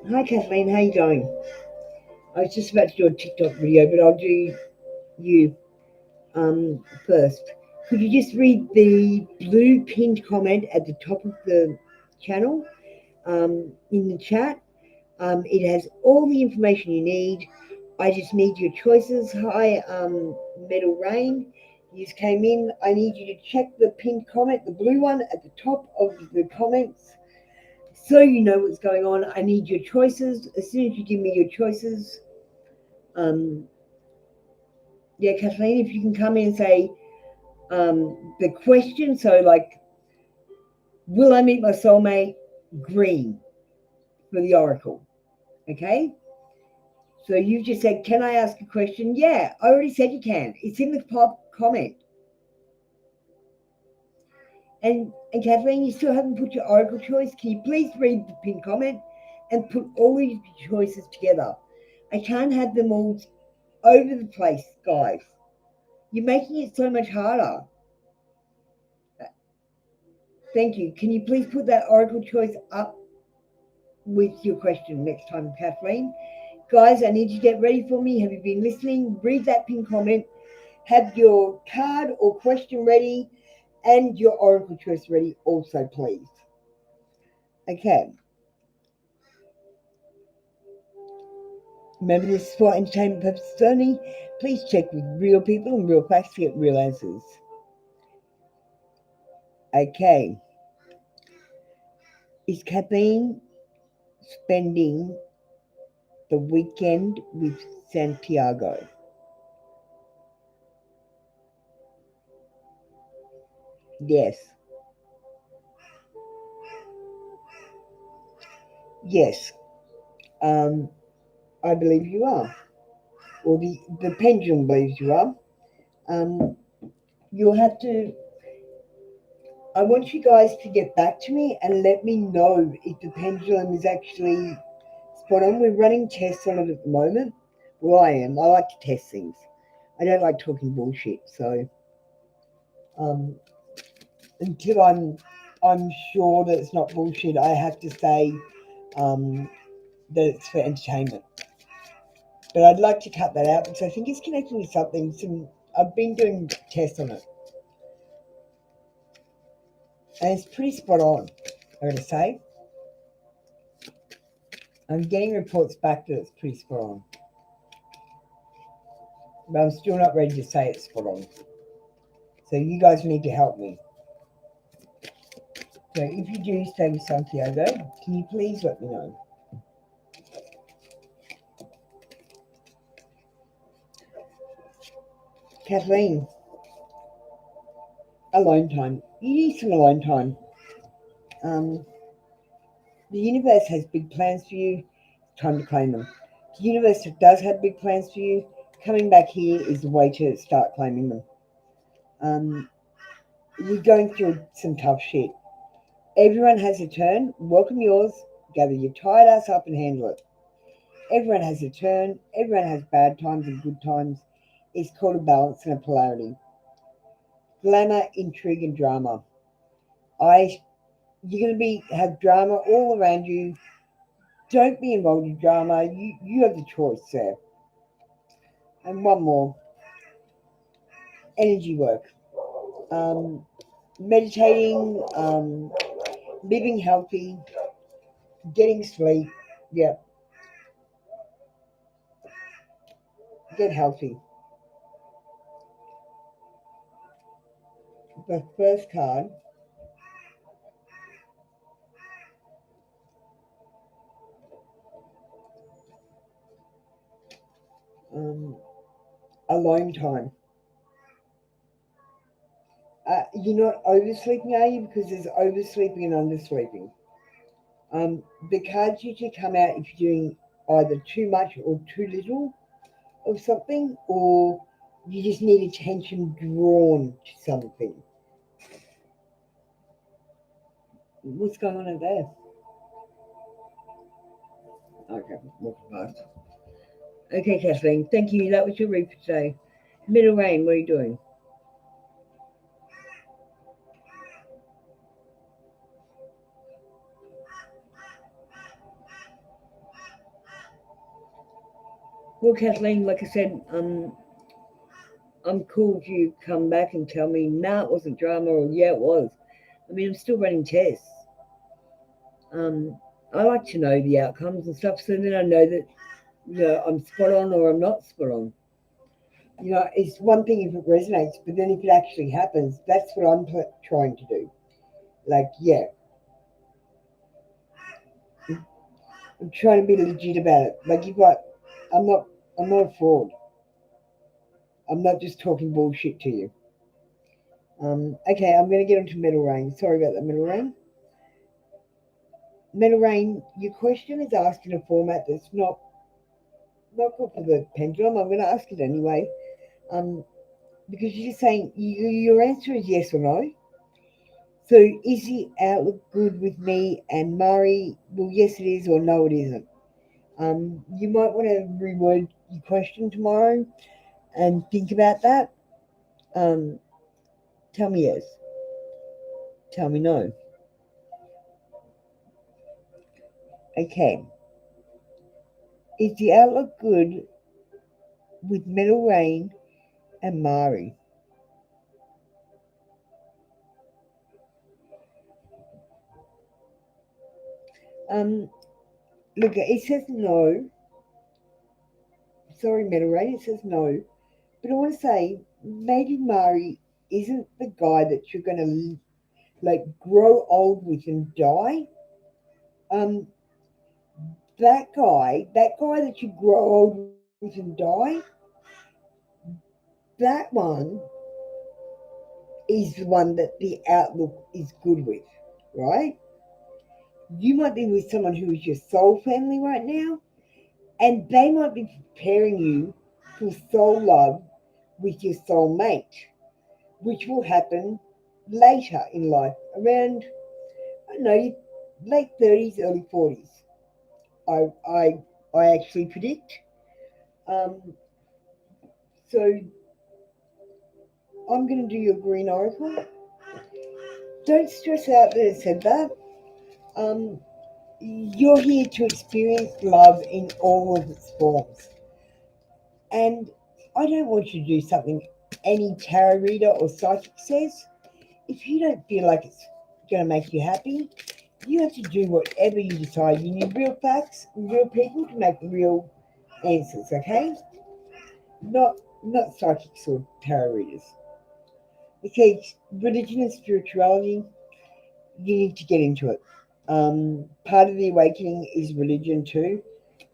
Hi Kathleen, how you going? I was just about to do a TikTok video, but I'll do you first. Could you just read the blue pinned comment at the top of the channel in the chat? It has all the information you need. I just need your choices. Hi, Metal Rain. You just came in. I need you to check the pinned comment, the blue one at the top of the comments, so you know what's going on. I need your choices. As soon as you give me your choices, yeah, Kathleen, if you can come in and say the question. So, like, will I meet my soulmate? Green for the oracle. Okay. So you just said, can I ask a question? Yeah, I already said you can. It's in the top comment. And Kathleen, you still haven't put your oracle choice. Can you please read the pinned comment and put all of your choices together? I can't have them all over the place, guys. You're making it so much harder. Thank you. Can you please put that oracle choice up with your question next time, Kathleen? Guys, I need you to get ready for me. Have you been listening? Read that pinned comment. Have your card or question ready and your oracle choice ready also, please. Okay. Remember, this is for entertainment purposes only. Please check with real people and real facts to get real answers. Okay. Is Kathleen spending the weekend with Santiago? Yes. Yes. Um, I believe you are. Or the pendulum believes you are. Um, you'll have to. I want you guys to get back to me and let me know if the pendulum is actually spot on. We're running tests on it at the moment. Well, I am. I like to test things. I don't like talking bullshit. So um, until I'm sure that it's not bullshit, I have to say um, that it's for entertainment. But I'd like to cut that out because I think it's connected with something. I've been doing tests on it, and it's pretty spot on. I gotta say, I'm getting reports back that it's pretty spot on, but I'm still not ready to say it's spot on. So you guys need to help me. So if you do stay with Santiago, can you please let me know? Kathleen, alone time. You need some alone time. Um, the universe has big plans for you. Time to claim them. The universe does have big plans for you. Coming back here is the way to start claiming them. You're going through some tough shit. Everyone has a turn. Welcome yours. Gather your tired ass up and handle it. Everyone has a turn. Everyone has bad times and good times. It's called a balance and a polarity. Glamour, intrigue, and drama. You're going to have drama all around you. Don't be involved in drama. You have the choice, sir. And one more, energy work. Um, Meditating, living healthy, getting sleep. Yeah, get healthy. The first card, um, alone time. You're not oversleeping, are you? Because there's oversleeping and undersleeping. The cards usually come out if you're doing either too much or too little of something, or you just need attention drawn to something. What's going on out there? Okay, walking past. Okay, Kathleen, thank you. That was your read for today. Middle Rain, what are you doing? Well, Kathleen, like I said, I'm cool if you come back and tell me, nah, it wasn't drama, or yeah, it was. I mean, I'm still running tests. I like to know the outcomes and stuff, so then I know that I'm spot on or I'm not spot on. It's one thing if it resonates, but then if it actually happens, that's what I'm trying to do. Like, yeah, I'm trying to be legit about it. Like, I'm not, I'm not a fraud. I'm not just talking bullshit to you. Okay, I'm going to get onto Metal Rain. Sorry about that, Metal Rain. Metal Rain, your question is asked in a format that's not good for the pendulum. I'm going to ask it anyway. Um, because you're just saying your answer is yes or no. So is the outlook good with me and Murray? Well, yes, it is, or no, it isn't. You might want to reword your question tomorrow and think about that. Um, tell me yes. Tell me no. Okay. Is the outlook good with Metal Rain and Mari? Um, Look, it says no. Sorry, Metal Rain, it says no. But I want to say maybe Mari isn't the guy that you're going to like grow old with and die. Um, that guy that you grow old with and die, that one is the one that the outlook is good with, right? You might be with someone who is your soul family right now, and they might be preparing you for soul love with your soul mate, which will happen later in life, around, I don't know, late 30s, early 40s. I I I actually predict. Um, so I'm going to do your green oracle. Don't stress out that it said that. Um, you're here to experience love in all of its forms. And I don't want you to do something any tarot reader or psychic says. If you don't feel like it's going to make you happy, you have to do whatever you decide. You need real facts, real people to make real answers, okay? Not psychics or tarot readers. Okay, religion and spirituality, you need to get into it. Part of the awakening is religion too.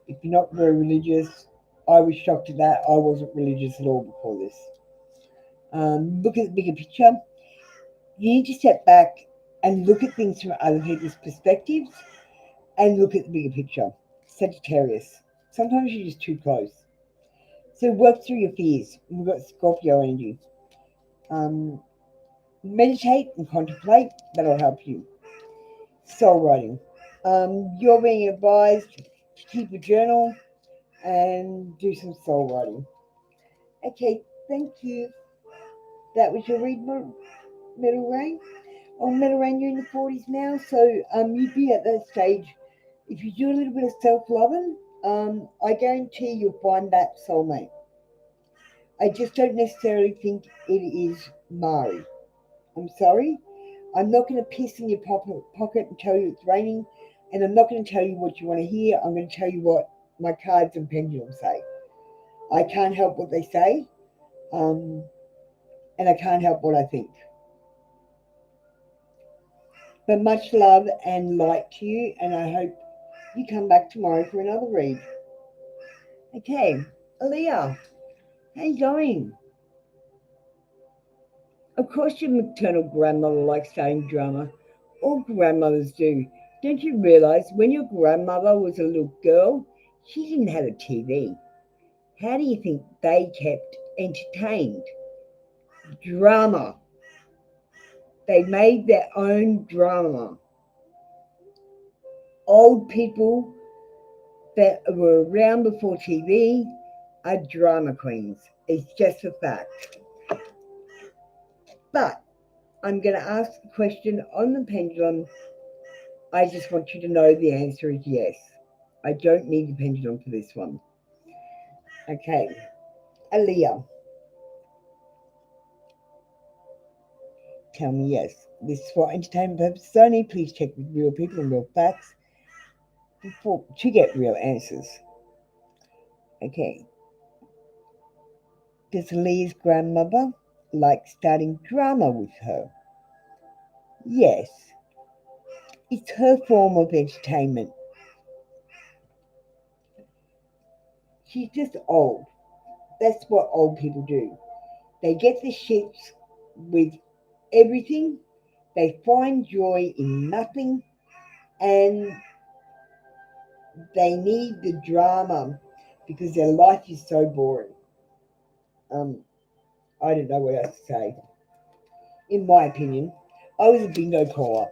If you're not very religious, I was shocked at that. I wasn't religious at all before this. Look at the bigger picture. You need to step back and look at things from other people's perspectives and look at the bigger picture. Sagittarius. Sometimes you're just too close. So work through your fears. We've got Scorpio energy. Um, Meditate and contemplate. That'll help you. Soul writing. You're being advised to keep a journal and do some soul writing. Okay, thank you. That was your read, Metal Rain. Oh, Metal Rain, you're in the 40s now, so you'd be at that stage. If you do a little bit of self-loving, I guarantee you'll find that soulmate. I just don't necessarily think it is Mari. I'm sorry. I'm not going to piss in your pocket and tell you it's raining, and I'm not going to tell you what you want to hear. I'm going to tell you what my cards and pendulums say. I can't help what they say, um, and I can't help what I think. But much love and light to you, and I hope you come back tomorrow for another read. Okay, Aaliyah, how you going? Of course, your maternal grandmother likes starting drama. All grandmothers do. Don't you realize when your grandmother was a little girl, she didn't have a TV? How do you think they kept entertained? Drama. They made their own drama. Old people that were around before TV are drama queens. It's just a fact. But I'm going to ask a question on the pendulum. I just want you to know the answer is yes. I don't need the pendulum for this one. Okay, Aaliyah, tell me yes. This is for entertainment purposes only. Please check with real people and real facts to get real answers. Okay, does Aaliyah's grandmother like starting drama with her? Yes, it's her form of entertainment. She's just old. That's what old people do. They get the shits with everything. They find joy in nothing, and they need the drama because their life is so boring. Um, I don't know what else to say. In my opinion, I was a bingo caller,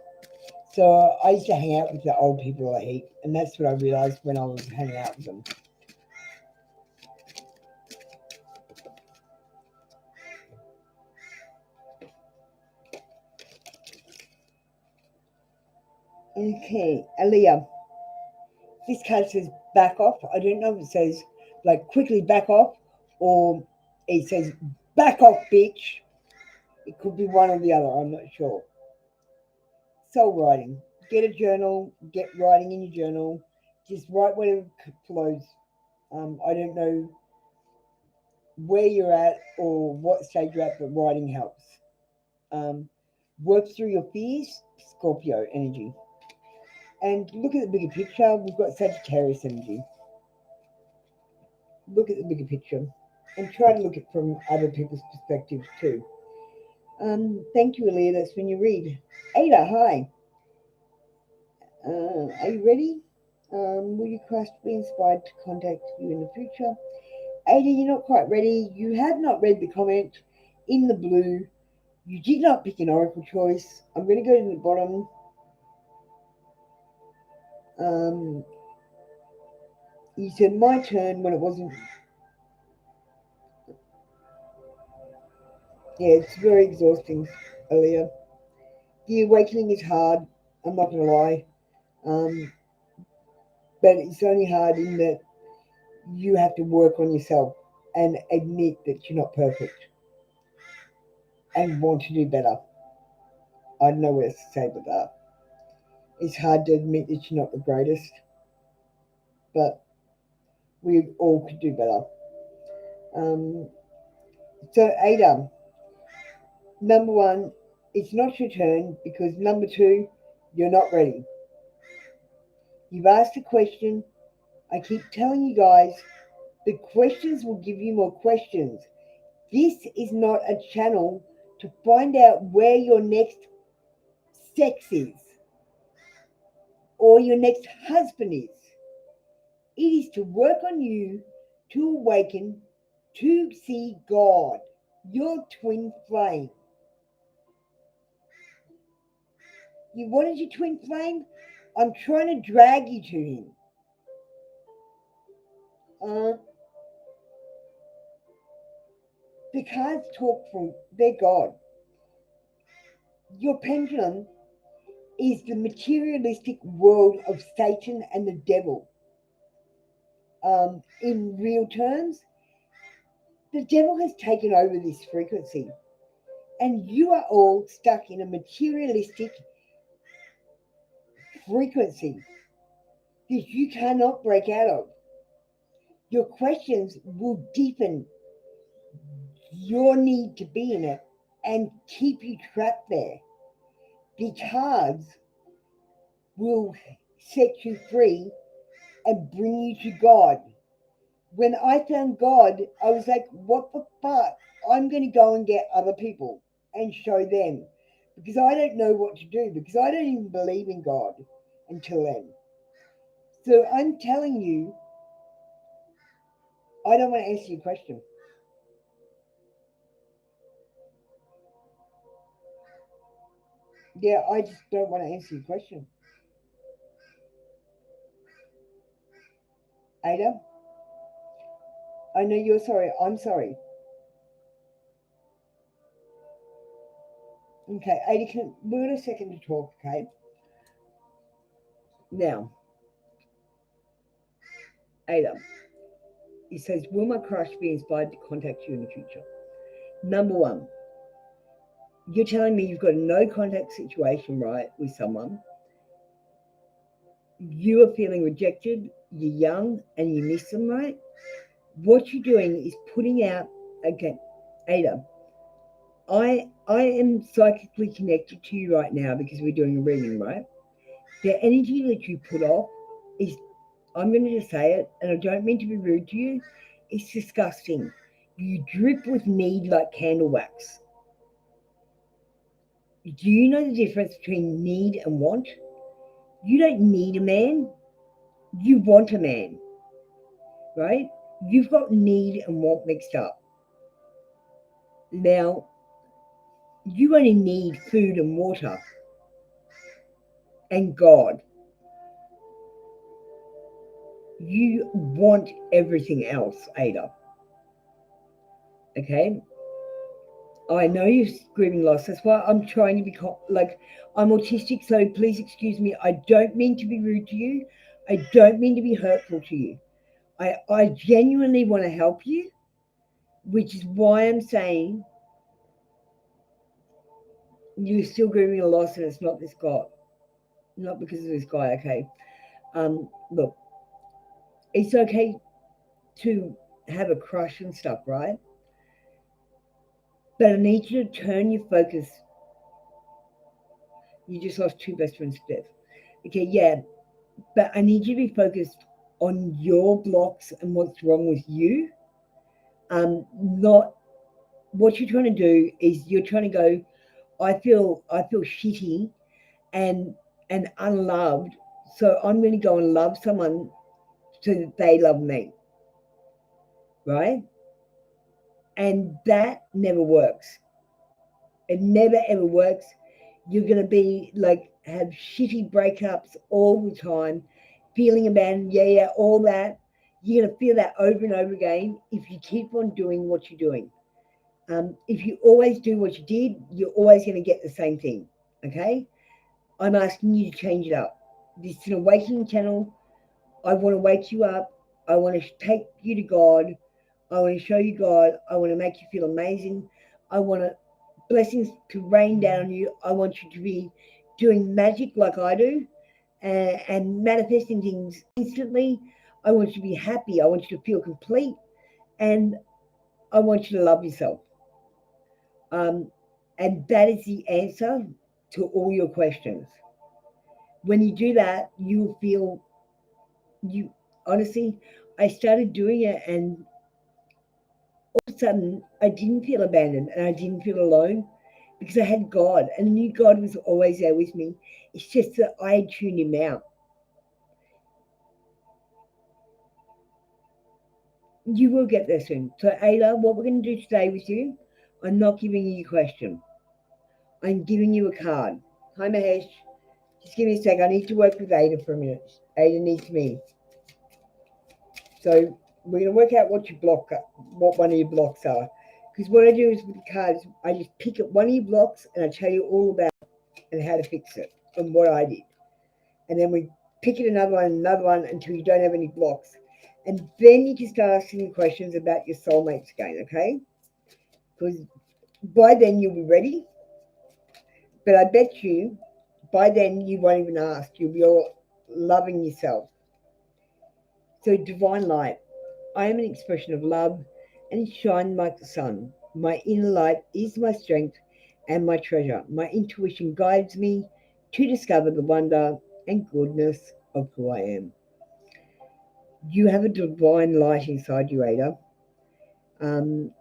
so I used to hang out with the old people a heap, and that's what I realised when I was hanging out with them. Okay, Aaliyah, this card says back off. I don't know if it says like quickly back off or it says back off, bitch. It could be one or the other. I'm not sure. Soul writing. Get a journal. Get writing in your journal. Just write whatever flows. I don't know where you're at or what stage you're at, but writing helps. Um, work through your fears. Scorpio energy. And look at the bigger picture. We've got Sagittarius energy. Look at the bigger picture and try to look at it from other people's perspectives too. Thank you, Aaliyah. That's when you read. Ada, hi. Are you ready? Will you Christ be inspired to contact you in the future? Ada, you're not quite ready. You have not read the comment in the blue. You did not pick an oracle choice. I'm going to go to the bottom. You said my turn when it wasn't. Yeah, it's very exhausting, Aaliyah. The awakening is hard. I'm not going to lie. But it's only hard in that you have to work on yourself and admit that you're not perfect and want to do better. I don't know what else to say but that. It's hard to admit that you're not the greatest, but we all could do better. So, Ada, number one, it's not your turn because number two, you're not ready. You've asked a question. I keep telling you guys, the questions will give you more questions. This is not a channel to find out where your next sex is or your next husband is. It is to work on you to awaken to see God, your twin flame. You wanted your twin flame? I'm trying to drag you to him. The cards talk from their God. Your pendulum is the materialistic world of Satan and the devil. In real terms, the devil has taken over this frequency, and you are all stuck in a materialistic frequency that you cannot break out of. Your questions will deepen your need to be in it and keep you trapped there. The cards will set you free and bring you to God. When I found God, I was like, what the fuck? I'm going to go and get other people and show them because I don't know what to do because I don't even believe in God until then. So I'm telling you, I don't want to answer your question. Yeah, I just don't want to answer your question. Ada, I know you're sorry. I'm sorry. Okay, Ada, we've got a second to talk, okay? Now, Ada, it says, will my crush be inspired to contact you in the future? Number one, you're telling me you've got a no contact situation, right, with someone. You are feeling rejected, you're young, and you miss them, right? What you're doing is putting out, okay, Ada, I am psychically connected to you right now because we're doing a reading, right? The energy that you put off is, I'm going to just say it, and I don't mean to be rude to you, it's disgusting. You drip with need like candle wax. Do you know the difference between need and want? You don't need a man, you want a man, right? You've got need and want mixed up. Now, you only need food and water and God. You want everything else, Ada. Okay? I know you're screaming lost. That's why I'm trying to be like, I'm autistic, so please excuse me. I don't mean to be rude to you. I don't mean to be hurtful to you. I genuinely want to help you, which is why I'm saying you're still grieving a loss and it's not this guy. Not because of this guy, okay? Look, it's okay to have a crush and stuff, right? But I need you to turn your focus. You just lost two best friends to death. Okay, yeah, But I need you to be focused on your blocks and what's wrong with you. Not what you're trying to do is you're trying to go, I feel shitty and unloved. So I'm going to go and love someone so that they love me, right? And that never works. It never ever works. You're going to be like, have shitty breakups all the time, feeling abandoned, yeah, all that. You're going to feel that over and over again if you keep on doing what you're doing. If you always do what you did, you're always going to get the same thing. Okay? I'm asking you to change it up. This is an awakening channel. I want to wake you up. I want to take you to God. I want to show you God. I want to make you feel amazing. I want blessings to rain down on you. I want you to be doing magic like I do and manifesting things instantly. I want you to be happy. I want you to feel complete. And I want you to love yourself. Um, and that is the answer to all your questions. When you do that, you will feel you honestly, I started doing it and all of a sudden I didn't feel abandoned and I didn't feel alone because I had God and I knew God was always there with me. It's just that I had tuned him out. You will get there soon. So Ayla, what we're going to do today with you, I'm not giving you a question. I'm giving you a card. Hi Mahesh. Just give me a sec. I need to work with Ada for a minute. Ada needs me. So we're going to work out what one of your blocks are. Because what I do is with the cards, I just pick up one of your blocks and I tell you all about it and how to fix it and what I did. And then we pick it another one until you don't have any blocks. And then you can start asking questions about your soulmates again, okay? Because by then you'll be ready. But I bet you by then you won't even ask. You'll be all loving yourself. So divine light. I am an expression of love and shine like the sun. My inner light is my strength and my treasure. My intuition guides me to discover the wonder and goodness of who I am. You have a divine light inside you, Ada. Um,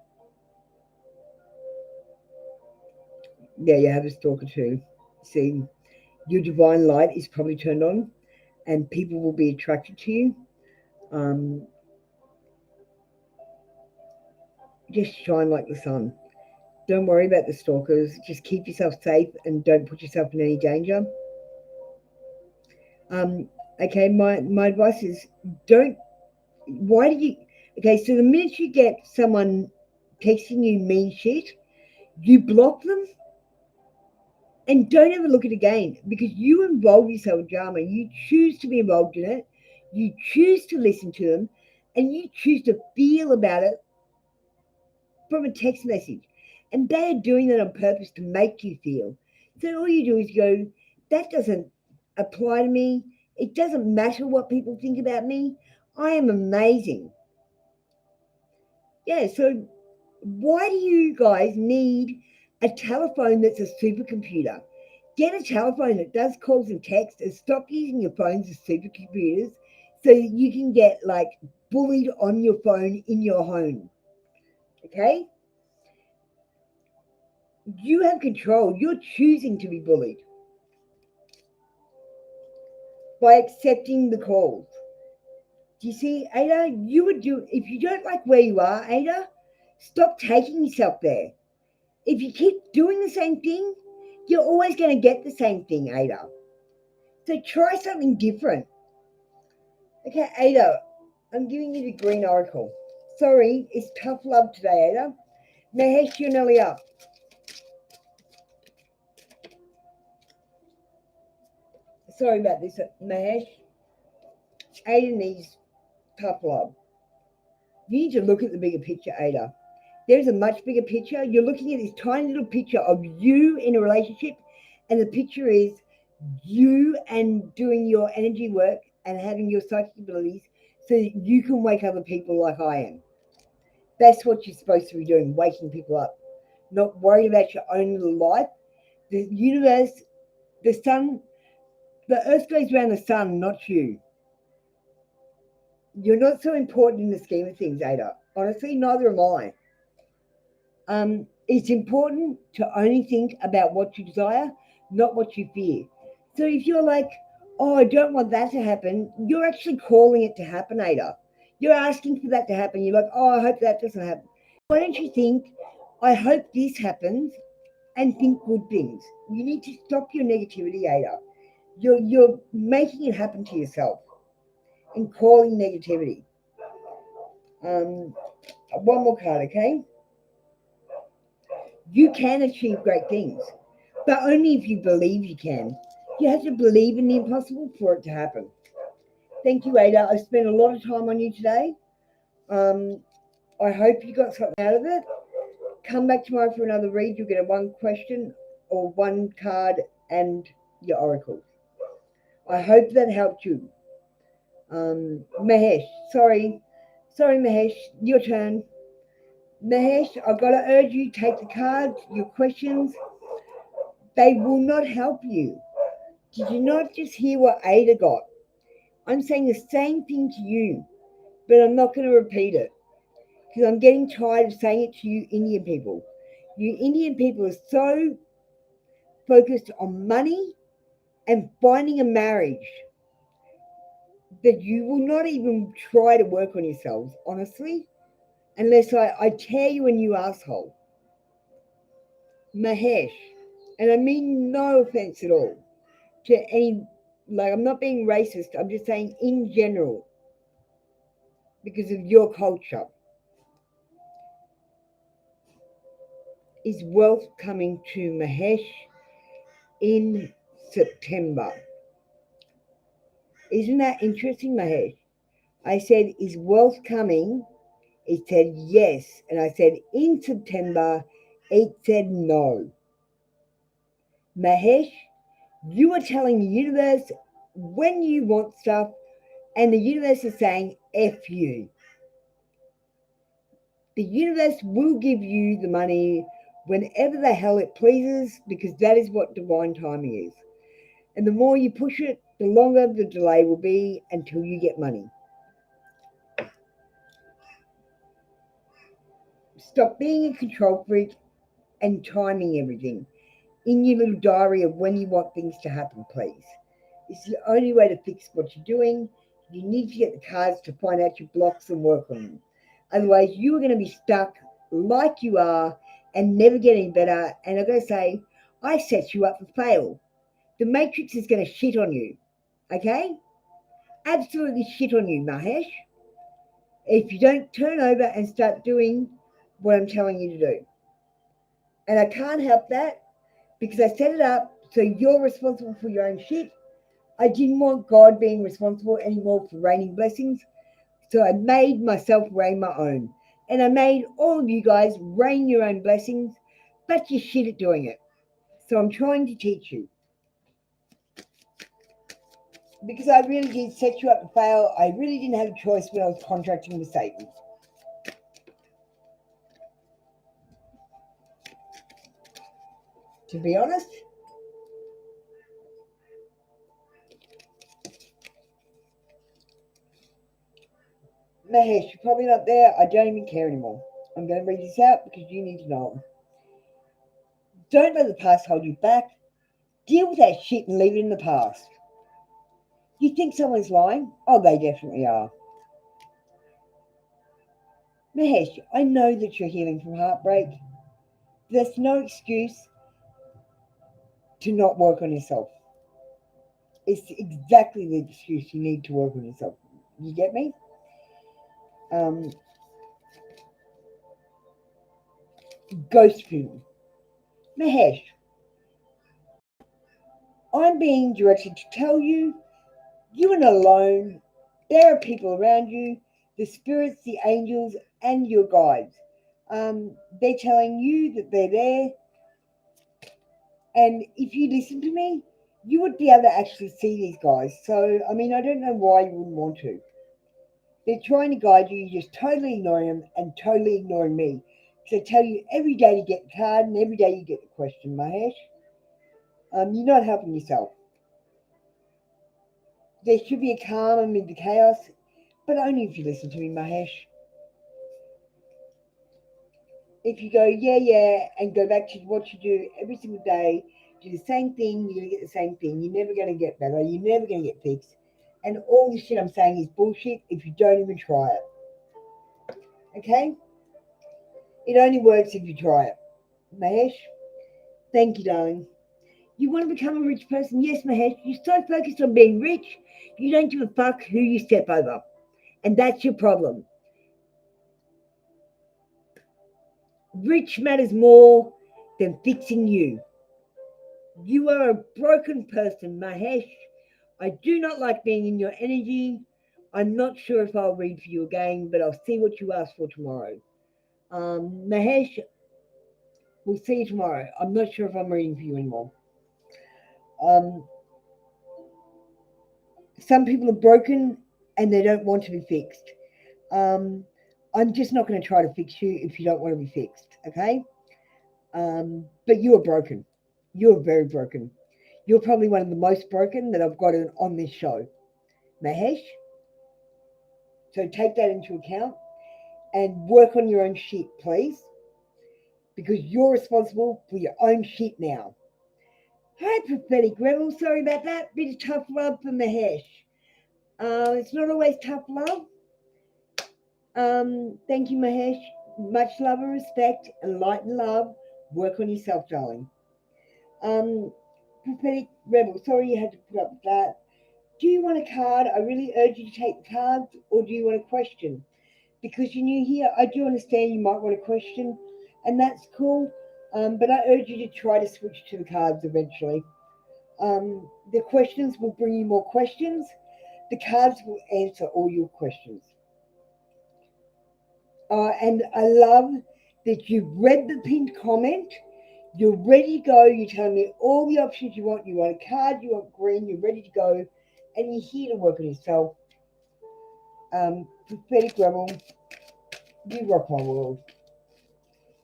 yeah, you have a stalker too. See, your divine light is probably turned on and people will be attracted to you. Um, just shine like the sun. Don't worry about the stalkers. Just keep yourself safe and don't put yourself in any danger. Um, okay, my advice is don't. Why do you? Okay, so the minute you get someone texting you mean shit, you block them and don't ever look at it again because you involve yourself in drama. You choose to be involved in it. You choose to listen to them, and you choose to feel about it from a text message. And they are doing that on purpose to make you feel. So all you do is go, that doesn't apply to me. It doesn't matter what people think about me. I am amazing. Yeah, so why do you guys need a telephone that's a supercomputer? Get a telephone that does calls and texts and stop using your phones as supercomputers so that you can get like bullied on your phone in your home. Okay? You have control. You're choosing to be bullied by accepting the calls. Do you see, Ada? You would do if you don't like where you are, Ada. Stop taking yourself there. If you keep doing the same thing, you're always going to get the same thing, Ada. So try something different. Okay, Ada, I'm giving you the green oracle. Sorry, it's tough love today, Ada. Mahesh, you're nearly up. Sorry about this, Mahesh. Ada needs tough love. You need to look at the bigger picture, Ada. There's a much bigger picture. You're looking at this tiny little picture of you in a relationship, and the picture is you and doing your energy work and having your psychic abilities so that you can wake other people like I am. That's what you're supposed to be doing, waking people up. Not worried about your own little life. The universe, the sun, The earth goes around the sun, not you. You're not so important in the scheme of things, Ada. Honestly, neither am I. It's important to only think about what you desire, not what you fear. So if you're like, oh, I don't want that to happen, you're actually calling it to happen, Ada. You're asking for that to happen. You're like, oh, I hope that doesn't happen. Why don't you think, I hope this happens, and think good things? You need to stop your negativity, Ada. You're making it happen to yourself and calling negativity. One more card, okay? You can achieve great things, but only if you believe you can. You have to believe in the impossible for it to happen. Thank you, Ada. I've spent a lot of time on you today. I hope you got something out of it. Come back tomorrow for another read. You'll get a one question or one card and your oracle. I hope that helped you. Mahesh, sorry, Mahesh, your turn. Mahesh, I've got to urge you, take the cards, your questions. They will not help you. Did you not just hear what Ada got? I'm saying the same thing to you, but I'm not going to repeat it because I'm getting tired of saying it to you Indian people. You Indian people are so focused on money and finding a marriage that you will not even try to work on yourselves, honestly, unless I tear you a new asshole. Mahesh, and I mean no offense at all to any, like, I'm not being racist, I'm just saying in general, because of your culture. Is wealth coming to Mahesh in September? Isn't that interesting, Mahesh? I said, is wealth coming? It said yes. And I said, in September, it said no. Mahesh, you are telling the universe when you want stuff, and the universe is saying, F you. The universe will give you the money whenever the hell it pleases, because that is what divine timing is. And the more you push it, the longer the delay will be until you get money. Stop being a control freak and timing everything in your little diary of when you want things to happen, please. It's the only way to fix what you're doing. You need to get the cards to find out your blocks and work on them. Otherwise, you are going to be stuck like you are and never get any better. And I'm going to say, I set you up for fail. The Matrix is going to shit on you. Okay? Absolutely shit on you, Mahesh, if you don't turn over and start doing what I'm telling you to do. And I can't help that because I set it up so you're responsible for your own shit. I didn't want God being responsible anymore for raining blessings, so I made myself rain my own. And I made all of you guys rain your own blessings, but you're shit at doing it. So I'm trying to teach you. Because I really did set you up to fail. I really didn't have a choice when I was contracting with Satan. To be honest, Mahesh, you're probably not there. I don't even care anymore. I'm going to read this out because you need to know. Don't let the past hold you back. Deal with that shit and leave it in the past. You think someone's lying? Oh, they definitely are. Mahesh, I know that you're healing from heartbreak. There's no excuse to not work on yourself. It's exactly the excuse you need to work on yourself. You get me? Ghost film. Mahesh, I'm being directed to tell you, you are not alone. There are people around you, the spirits, the angels, and your guides. They're telling you that they're there. And if you listen to me, you would be able to actually see these guys. So, I mean, I don't know why you wouldn't want to. They're trying to guide you. You're just totally ignoring them and totally ignoring me. So I tell you every day to get the card and every day you get the question, Mahesh. You're not helping yourself. There should be a calm amid the chaos, but only if you listen to me, Mahesh. If you go, yeah, yeah, and go back to what you do every single day, do the same thing, you're going to get the same thing. You're never going to get better. You're never going to get fixed. And all this shit I'm saying is bullshit if you don't even try it. Okay? It only works if you try it. Mahesh, thank you, darling. You want to become a rich person? Yes, Mahesh. You're so focused on being rich, you don't give a fuck who you step over. And that's your problem. Rich matters more than fixing you. You are a broken person, Mahesh. I do not like being in your energy. I'm not sure if I'll read for you again, but I'll see what you ask for tomorrow. Mahesh, we'll see you tomorrow. I'm not sure if I'm reading for you anymore. Um, some people are broken and they don't want to be fixed. Um, I'm just not going to try to fix you if you don't want to be fixed, okay? But you are broken. You're very broken. You're probably one of the most broken that I've got on this show, Mahesh. So take that into account and work on your own shit, please, because you're responsible for your own shit now. Hi, Prophetic Rebel. Sorry about that. Bit of tough love for Mahesh. It's not always tough love. Thank you, Mahesh. Much love and respect and light and love. Work on yourself, darling. Prophetic Rebel. Sorry you had to put up with that. Do you want a card? I really urge you to take the cards, or do you want a question? Because you're new here, I do understand you might want a question, and that's cool. But I urge you to try to switch to the cards eventually. The questions will bring you more questions. The cards will answer all your questions. And I love that you've read the pinned comment. You're ready to go. You're telling me all the options you want. You want a card, you want green, you're ready to go. And you're here to work on yourself. Prophetic Rebel, you rock my world.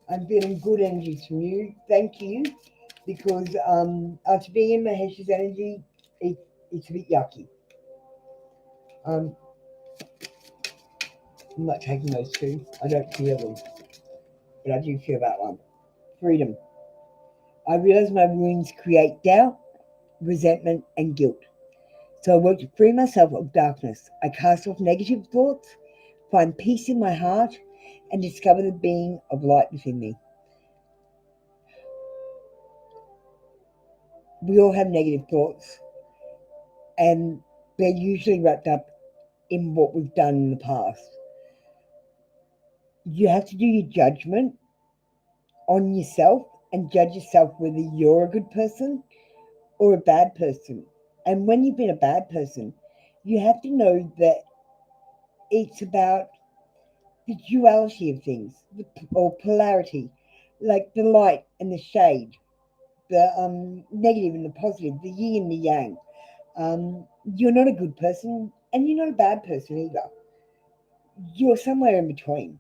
I'm feeling good energies from you. Thank you. Because after being in Mahesh's energy, it's a bit yucky. I'm not taking those two. I don't feel them. But I do feel that one. Freedom. I realize my wounds create doubt, resentment, and guilt. So I work to free myself of darkness. I cast off negative thoughts, find peace in my heart, and discover the being of light within me. We all have negative thoughts, and they're usually wrapped up in what we've done in the past. You have to do your judgment on yourself and judge yourself whether you're a good person or a bad person. And when you've been a bad person, you have to know that it's about the duality of things, or polarity, like the light and the shade, the negative and the positive, the yin and the yang. You're not a good person and you're not a bad person either. You're somewhere in between.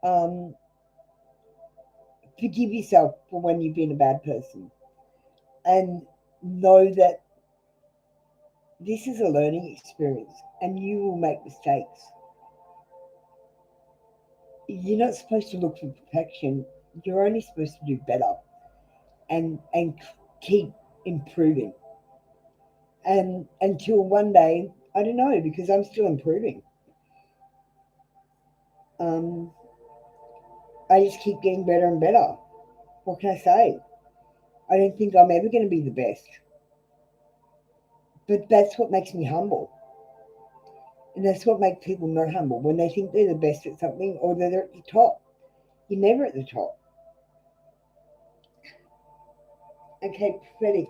Um, Forgive yourself for when you've been a bad person and know that this is a learning experience and you will make mistakes. You're not supposed to look for perfection. You're only supposed to do better and keep improving. And until one day, I don't know, because I'm still improving. Um, I just keep getting better and better. What can I say? I don't think I'm ever going to be the best. But that's what makes me humble. And that's what makes people not humble, when they think they're the best at something or they're at the top. You're never at the top. Okay, prophetic.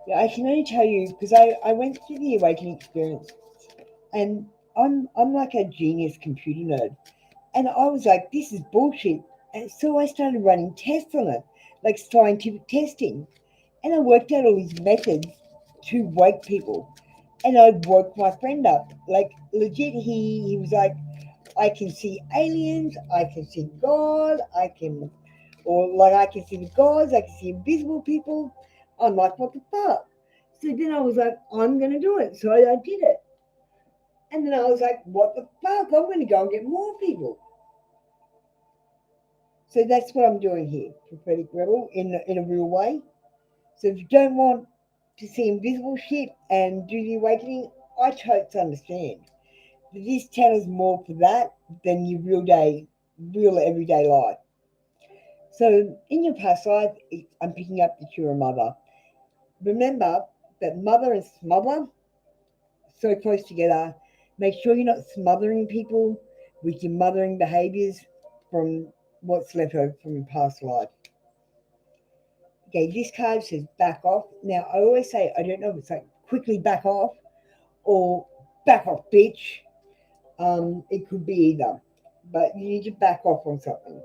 Yeah, I can only tell you because I went through the awakening experience, and I'm like a genius computer nerd. And I was like, this is bullshit. And so I started running tests on it, like scientific testing. And I worked out all these methods to wake people. And I woke my friend up. Like legit, he was like, I can see aliens, I can see God, I can see the gods, I can see invisible people. I'm like, what the fuck? So then I was like, I'm gonna do it. So I did it. And then I was like, what the fuck? I'm gonna go and get more people. So that's what I'm doing here, Prophetic Rebel, in a real way. So if you don't want to see invisible shit and do the awakening, I totally understand. But this channel's more for that than your real everyday life. So in your past life, I'm picking up that you're a mother. Remember that mother and smother so close together. Make sure you're not smothering people with your mothering behaviors from what's left over from your past life. Okay, this card says back off. Now, I always say, I don't know if it's like quickly back off or back off, bitch. It could be either, but you need to back off on something.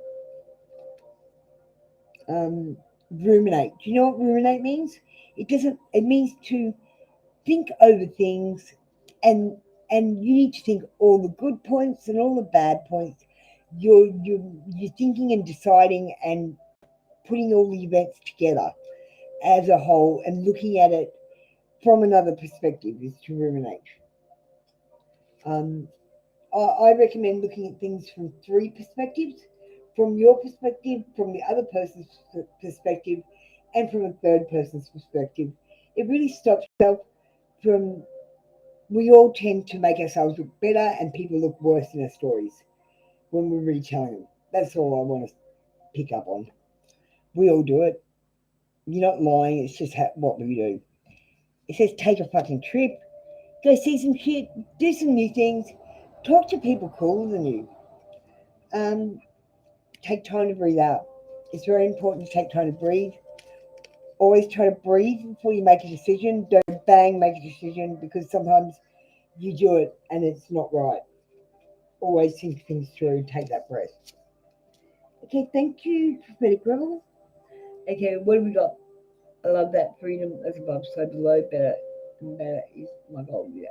Ruminate. Do you know what ruminate means? It doesn't. It means to think over things, and you need to think all the good points and all the bad points. You're thinking and deciding and putting all the events together as a whole and looking at it from another perspective is to ruminate. Um, I recommend looking at things from three perspectives: from your perspective, from the other person's perspective, and from a third person's perspective. It really stops yourself from. We all tend to make ourselves look better and people look worse in our stories when we're retelling them. That's all I want to pick up on. We all do it. You're not lying, it's just what we do. It says take a fucking trip, go see some shit, do some new things, talk to people cooler than you. Um, Take time to breathe out. It's very important to take time to breathe. Always try to breathe before you make a decision. Don't bang make a decision because sometimes you do it and it's not right. Always think things through. Take that breath. Okay, thank you, Prophetic Rebel. Okay, what do we got? I love that freedom as above, so below. Better is my goal. Yeah,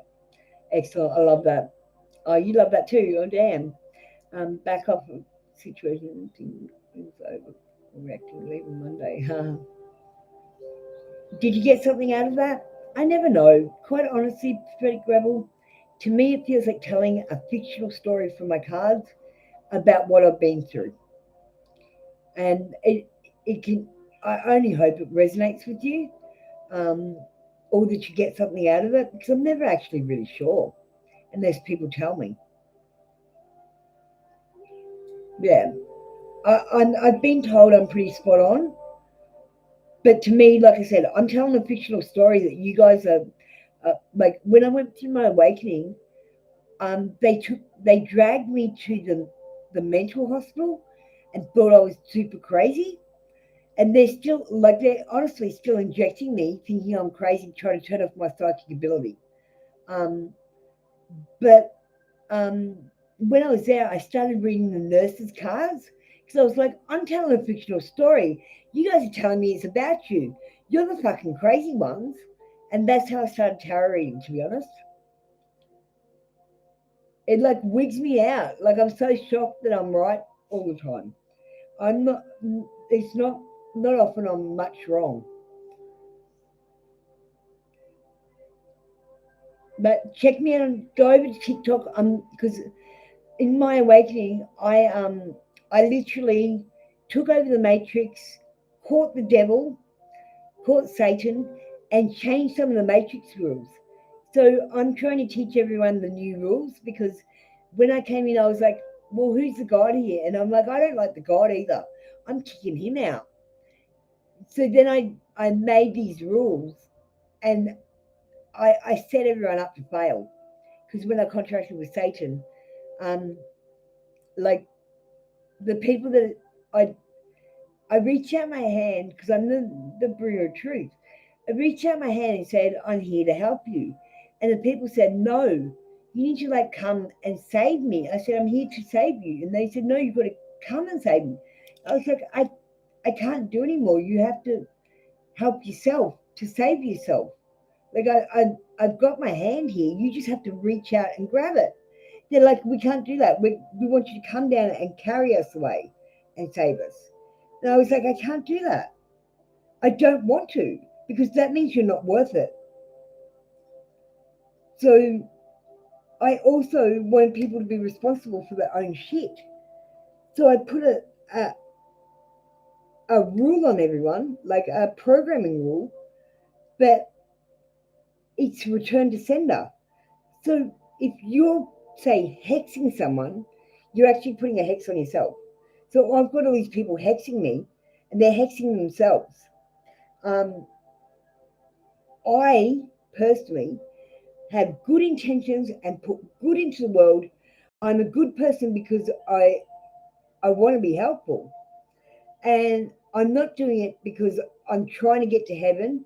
excellent. I love that. Oh, you love that too. Oh, damn. Back off of situation. Things over. Reacting. Leaving Monday. Did you get something out of that? I never know. Quite honestly, Prophetic Rebel, to me it feels like telling a fictional story from my cards about what I've been through. And it can, I only hope it resonates with you, um, or that you get something out of it, because I'm never actually really sure unless people tell me. Yeah, I've been told I'm pretty spot on, but to me, like I said, I'm telling a fictional story that you guys are. Like when I went through my awakening, they dragged me to the mental hospital and thought I was super crazy. And they're still like they're honestly still injecting me, thinking I'm crazy, trying to turn off my psychic ability. Um, but when I was there, I started reading the nurses' cards because I was like, I'm telling a fictional story. You guys are telling me it's about you. You're the fucking crazy ones. And that's how I started tarot reading, to be honest. It like wigs me out. Like I'm so shocked that I'm right all the time. I'm not. It's not often I'm much wrong. But check me out and go over to TikTok. Because in my awakening, I literally took over the matrix, caught the devil, caught Satan, and changed some of the matrix rules. So I'm trying to teach everyone the new rules because when I came in, I was like, well, who's the God here? And I'm like, I don't like the God either. I'm kicking him out. So then I made these rules and I set everyone up to fail. Because when I contracted with Satan, um, like the people that I reached out my hand because I'm the bringer of truth. I reached out my hand and said, I'm here to help you. And the people said, no, you need to like come and save me. I said, I'm here to save you. And they said, no, you've got to come and save me. I was like, I can't do anymore. You have to help yourself to save yourself. Like I've got my hand here. You just have to reach out and grab it. They're like, we can't do that. We want you to come down and carry us away and save us. And I was like, I can't do that. I don't want to, because that means you're not worth it. So I also want people to be responsible for their own shit. So I put a rule on everyone, like a programming rule, but it's return to sender. So if you're, say, hexing someone, you're actually putting a hex on yourself. So I've got all these people hexing me, and they're hexing themselves. I personally have good intentions and put good into the world. I'm a good person because I want to be helpful. And I'm not doing it because I'm trying to get to heaven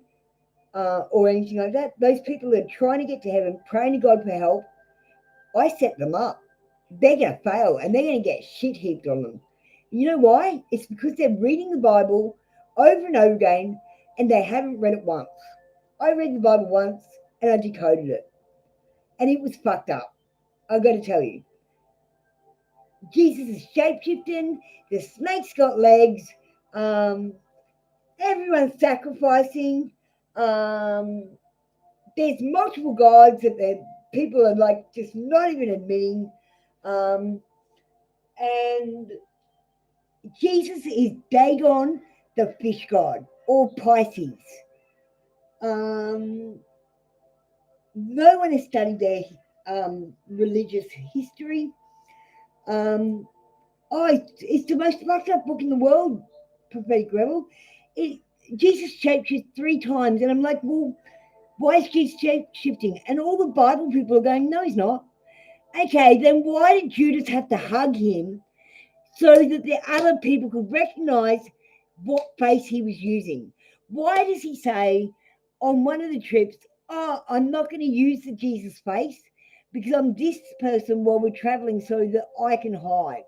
or anything like that. Those people that are trying to get to heaven, praying to God for help, I set them up. They're going to fail and they're going to get shit heaped on them. You know why? It's because they're reading the Bible over and over again and they haven't read it once. I read the Bible once and I decoded it. And it was fucked up. I've got to tell you. Jesus is shapeshifting. The snake's got legs. Everyone's sacrificing. There's multiple gods that people are like just not even admitting. And Jesus is Dagon, the fish god, or Pisces. No one has studied their religious history. It's the most fucked up book in the world, Prophetic Rebel. Jesus shapeshifted 3 times, and I'm like, well, why is Jesus shape-shifting? And all the Bible people are going, no, he's not. Okay, then why did Judas have to hug him so that the other people could recognize what face he was using? Why does he say on one of the trips, oh, I'm not going to use the Jesus face because I'm this person while we're traveling so that I can hide?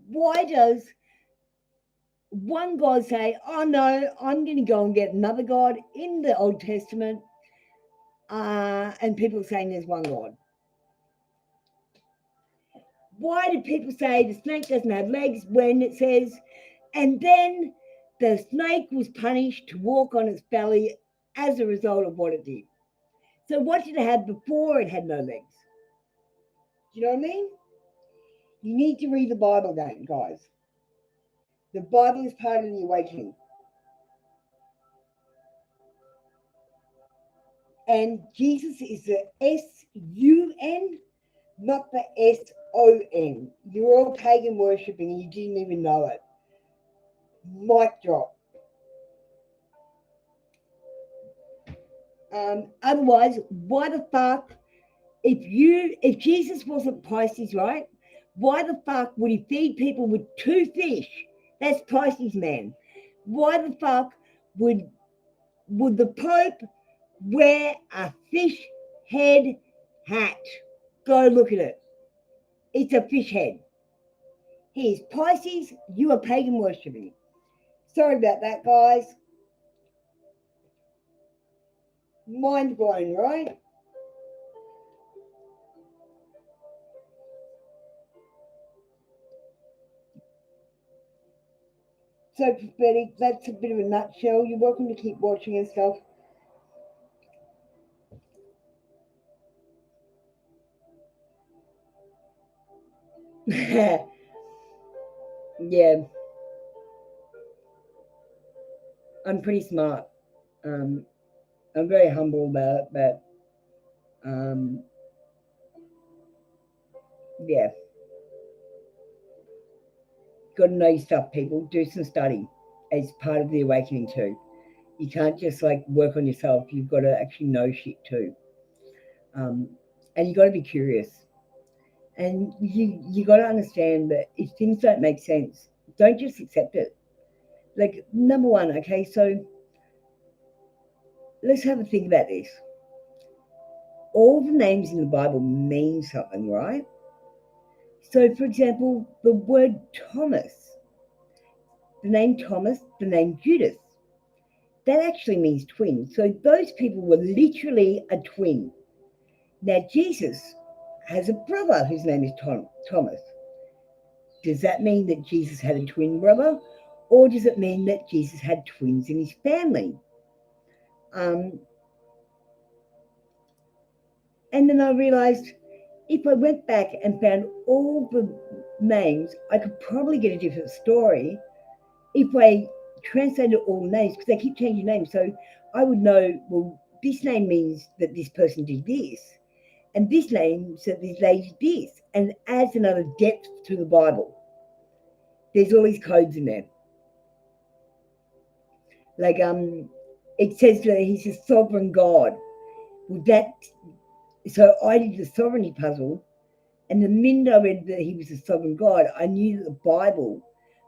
Why does one God say, oh no, I'm going to go and get another God in the Old Testament, and people saying there's one God? Why do people say the snake doesn't have legs when it says, and then the snake was punished to walk on its belly as a result of what it did? So what did it have before it had no legs? Do you know what I mean? You need to read the Bible again, guys. The Bible is part of the awakening. And Jesus is the S-U-N, not the S-O-N. You're all pagan worshipping and you didn't even know it. Mic drop. Otherwise, why the fuck, if Jesus wasn't Pisces, right? Why the fuck would he feed people with 2 fish? That's Pisces, man. Why the fuck would the Pope wear a fish head hat? Go look at it. It's a fish head. He is Pisces. You are pagan worshipping. Sorry about that, guys. Mind blown, right? So prophetic, that's a bit of a nutshell. You're welcome to keep watching and stuff. Yeah, I'm pretty smart. I'm very humble about it, but yeah, got to know your stuff, people. Do some study as part of the awakening too. You can't just like work on yourself. You've got to actually know shit too, and you got to be curious. And you got to understand that if things don't make sense, don't just accept it. Like, number one, okay, so let's have a think about this. All the names in the Bible mean something, right? So, for example, the word Thomas, the name Thomas, the name Judas. That actually means twin. So those people were literally a twin. Now, Jesus has a brother whose name is Thomas. Does that mean that Jesus had a twin brother? Or does it mean that Jesus had twins in his family? And then I realized if I went back and found all the names, I could probably get a different story if I translated all the names, because they keep changing names. So I would know, well, this name means that this person did this, and this name said this lady did this, and it adds another depth to the Bible. There's all these codes in there. Like it says that he's a sovereign God. Well, so I did the sovereignty puzzle, and the minute I read that he was a sovereign God, I knew that the Bible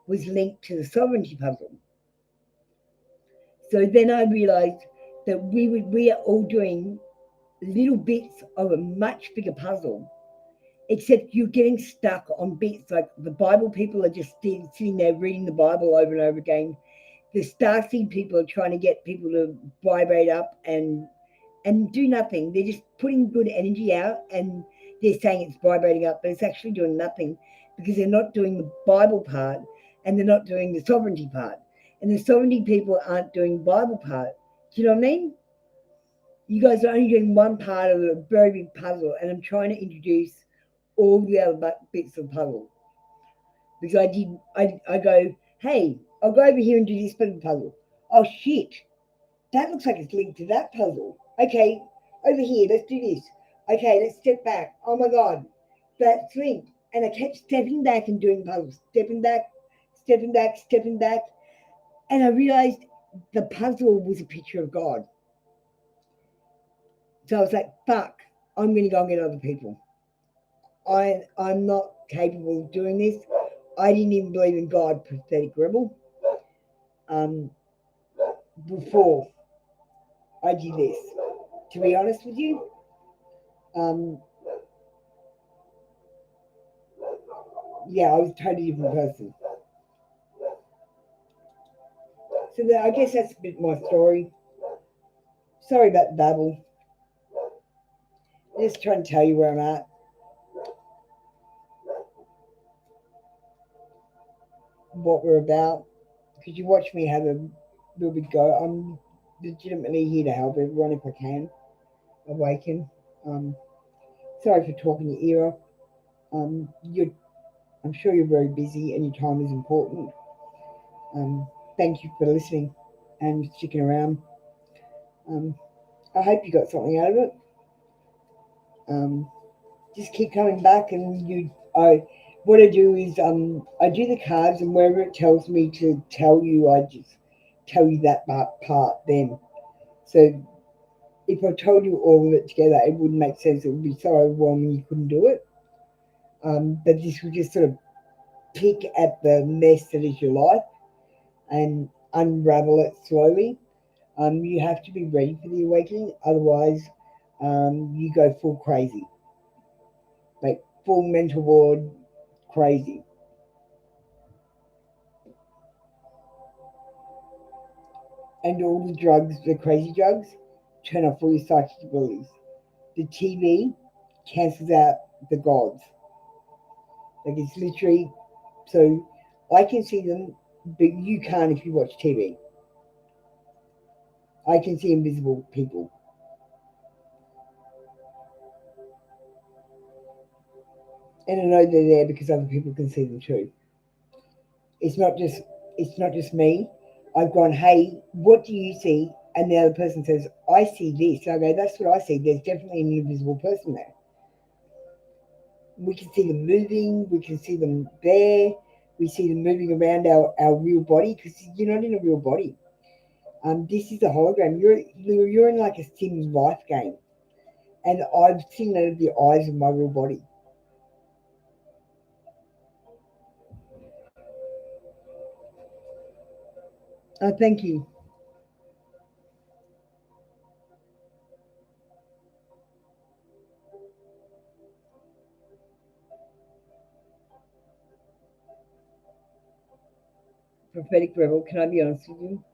was linked to the sovereignty puzzle. So then I realized that we are all doing little bits of a much bigger puzzle, except you're getting stuck on bits. Like the Bible people are just sitting there reading the Bible over and over again. The starseed people are trying to get people to vibrate up and do nothing. They're just putting good energy out and they're saying it's vibrating up, but it's actually doing nothing because they're not doing the Bible part and they're not doing the sovereignty part. And the sovereignty people aren't doing the Bible part. Do you know what I mean? You guys are only doing one part of a very big puzzle, and I'm trying to introduce all the other bits of the puzzle. Because I go, hey, I'll go over here and do this bit of the puzzle. Oh shit, that looks like it's linked to that puzzle. Okay, over here, let's do this. Okay, let's step back. Oh my God, that's linked. And I kept stepping back and doing puzzles, stepping back, stepping back, stepping back. And I realized the puzzle was a picture of God. So I was like, fuck, I'm going to go and get other people. I'm not capable of doing this. I didn't even believe in God, pathetic rebel, before I did this. To be honest with you, yeah, I was a totally different person. So I guess that's a bit my story. Sorry about the babble. Just trying to tell you where I'm at. What we're about. Because you watch me have a little bit go. I'm legitimately here to help everyone if I can awaken. Sorry for talking your ear off. I'm sure you're very busy and your time is important. Thank you for listening and sticking around. I hope you got something out of it. Just keep coming back, and what I do is I do the cards, and wherever it tells me to tell you, I just tell you that part then. So if I told you all of it together, it wouldn't make sense. It would be so overwhelming you couldn't do it. But this would just sort of pick at the mess that is your life and unravel it slowly. You have to be ready for the awakening, otherwise you go full crazy, like full mental ward crazy. And all the drugs, the crazy drugs, turn off all your psychic abilities. The TV cancels out the gods. Like it's literally, so I can see them, but you can't if you watch TV. I can see invisible people. And I know they're there because other people can see them too. It's not just me. I've gone, hey, what do you see? And the other person says, I see this. I go, that's what I see. There's definitely an invisible person there. We can see them moving. We can see them there. We see them moving around our real body because you're not in a real body. This is a hologram. You're in like a Sims life game. And I've seen out of the eyes of my real body. Oh, thank you. prophetic rebel, can I be honest with you?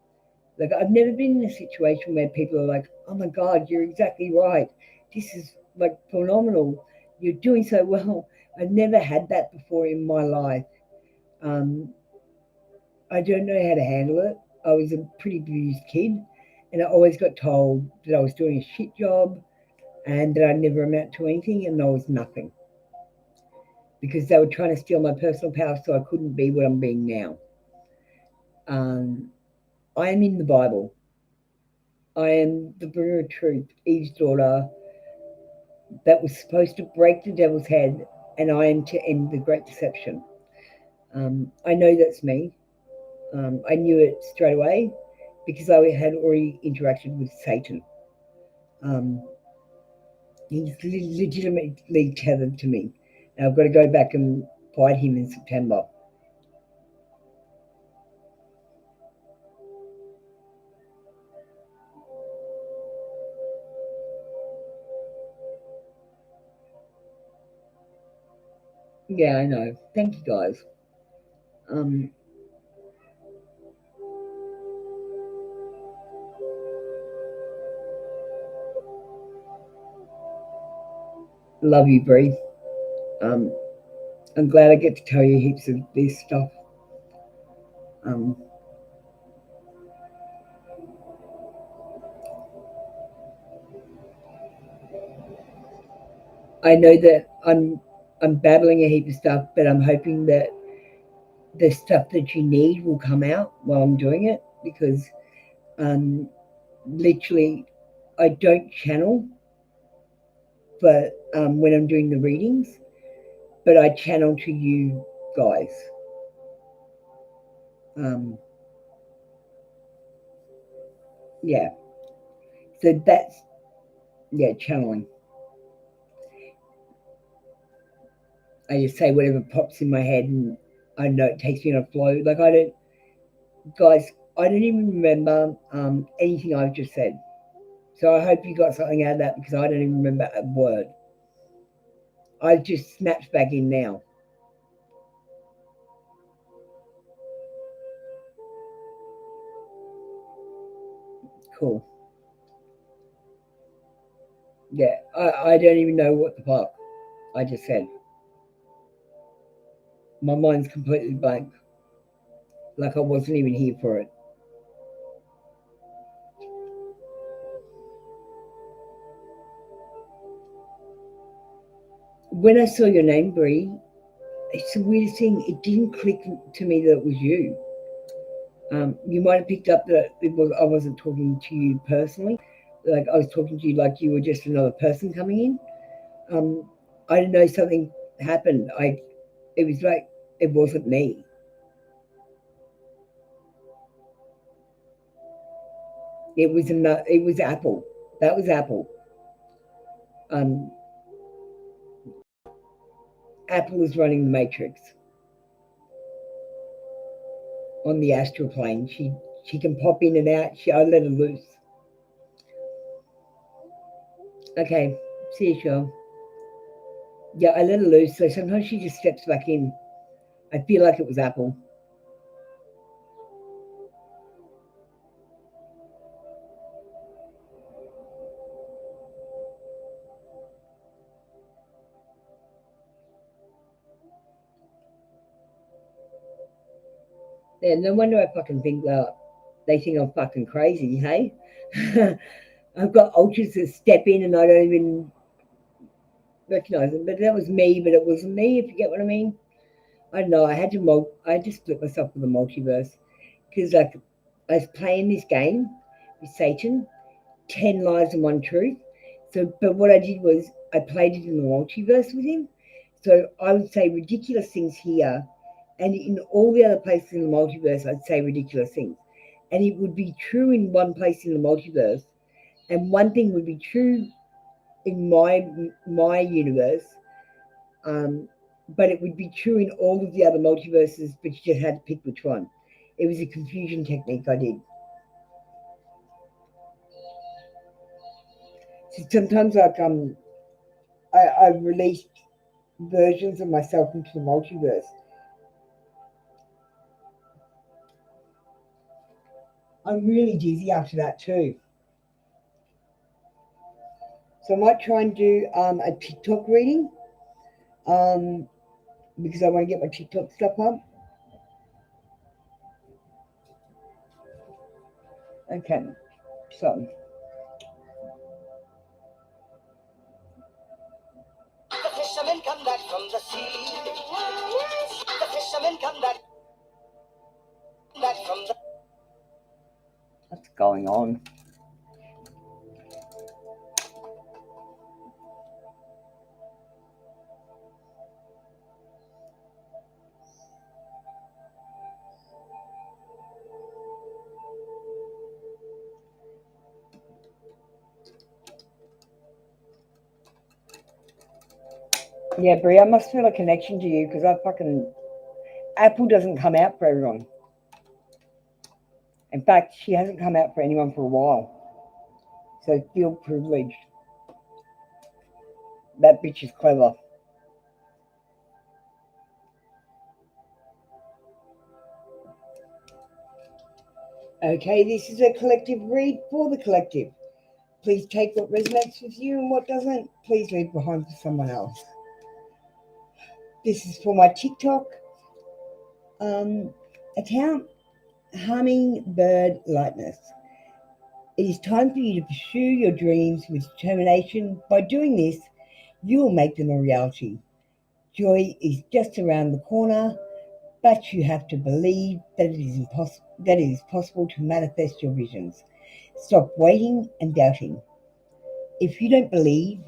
Like, I've never been in a situation where people are like, oh my God, you're exactly right. This is like phenomenal. You're doing so well. I've never had that before in my life. Um, I don't know how to handle it. I was a pretty abused kid, and I always got told that I was doing a shit job and that I never amount to anything, and I was nothing because they were trying to steal my personal power so I couldn't be what I'm being now. Um, I am in the Bible. I am the bringer of truth, Eve's daughter, that was supposed to break the devil's head, and I am to end the great deception. I know that's me. I knew it straight away because I had already interacted with Satan. Um, he's legitimately tethered to me. And I've got to go back and fight him in September. Yeah, I know. Thank you guys. Um, love you, Bree. Um, I'm glad I get to tell you heaps of this stuff. Um, I know that I'm babbling a heap of stuff, but I'm hoping that the stuff that you need will come out while I'm doing it because um, literally I don't channel, but when I'm doing the readings, but I channel to you guys. Um, yeah, so that's yeah channeling. I just say whatever pops in my head, and I know it takes me on a flow. Like I don't, guys, I don't even remember anything I've just said. So I hope you got something out of that because I don't even remember a word. I just snapped back in now. Cool. Yeah, I don't even know what the fuck I just said. My mind's completely blank. Like I wasn't even here for it. When I saw your name, Bree, it's the weirdest thing. It didn't click to me that it was you. You might have picked up that I wasn't talking to you personally. Like I was talking to you like you were just another person coming in. I didn't know something happened. It was like it wasn't me. It was Apple. That was Apple. Um, Apple is running the Matrix on the astral plane. She can pop in and out. I let her loose. Okay, see you, Cheryl. Yeah, I let her loose. So sometimes she just steps back in. I feel like it was Apple. Yeah, no wonder I fucking think they think I'm fucking crazy, hey? I've got ultras that step in and I don't even recognize them. But that was me, but it wasn't me, if you get what I mean. I don't know. I had to split myself with the multiverse because like I was playing this game with Satan, 10 lies and one truth. So, but what I did was I played it in the multiverse with him. So I would say ridiculous things here, and in all the other places in the multiverse, I'd say ridiculous things. And it would be true in one place in the multiverse, and one thing would be true in my universe, um, but it would be true in all of the other multiverses, but you just had to pick which one. It was a confusion technique I did. So sometimes I've released versions of myself into the multiverse. I'm really dizzy after that too. So I might try and do a TikTok reading because I want to get my TikTok stuff up. Okay, so. The fishermen come back from the sea. The fishermen come back from the... What's going on? Yeah, Brie, I must feel a connection to you because Apple doesn't come out for everyone. In fact, she hasn't come out for anyone for a while. So I feel privileged. That bitch is clever. Okay, this is a collective read for the collective. Please take what resonates with you and what doesn't, please leave behind for someone else. This is for my TikTok account, Hummingbird Lightness. It is time for you to pursue your dreams with determination. By doing this, you will make them a reality. Joy is just around the corner, but you have to believe that it is possible to manifest your visions. Stop waiting and doubting. If you don't believe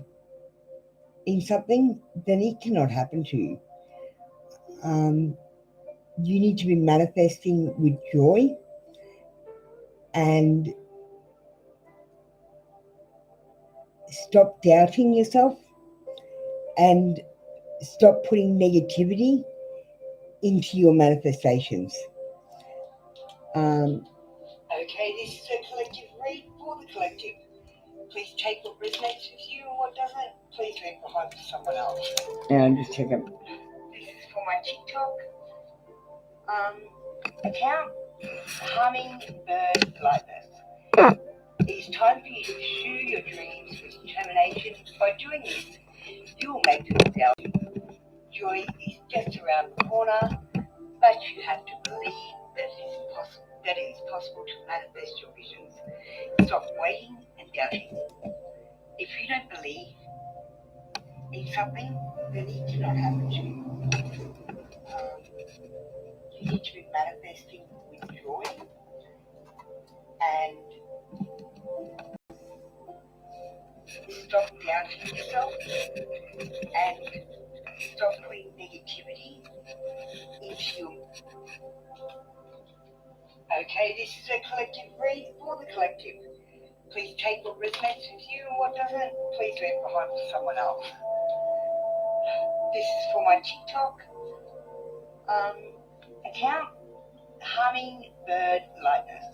in something, then it cannot happen to you. You need to be manifesting with joy and stop doubting yourself and stop putting negativity into your manifestations. Okay, this is a collective read for the collective. Please take what resonates with you and what doesn't, please leave behind for someone else. And I'm just checking. This is for my TikTok account, Hummingbird Lightness. It is time for you to pursue your dreams with determination. By doing this, you will make them a reality. Joy is just around the corner, but you have to believe that it is possible to manifest your visions. Stop waiting and doubting. If you don't believe in something, then it cannot happen to you. You need to be manifesting with joy and stop doubting yourself and stop putting negativity into your... Okay, this is a collective read for the collective. Please take what resonates with you and what doesn't, please leave behind for someone else. This is for my TikTok account, Hummingbird Lightness.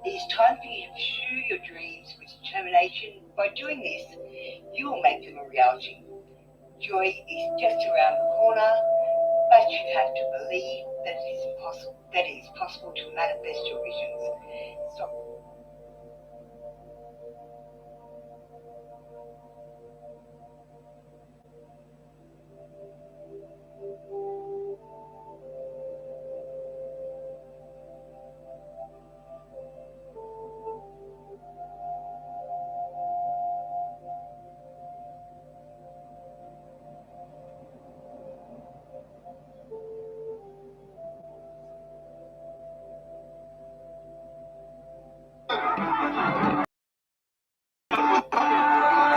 It is time for you to pursue your dreams with determination. By doing this, you will make them a reality. Joy is just around the corner, but you have to believe that it is possible to manifest your visions. Stop.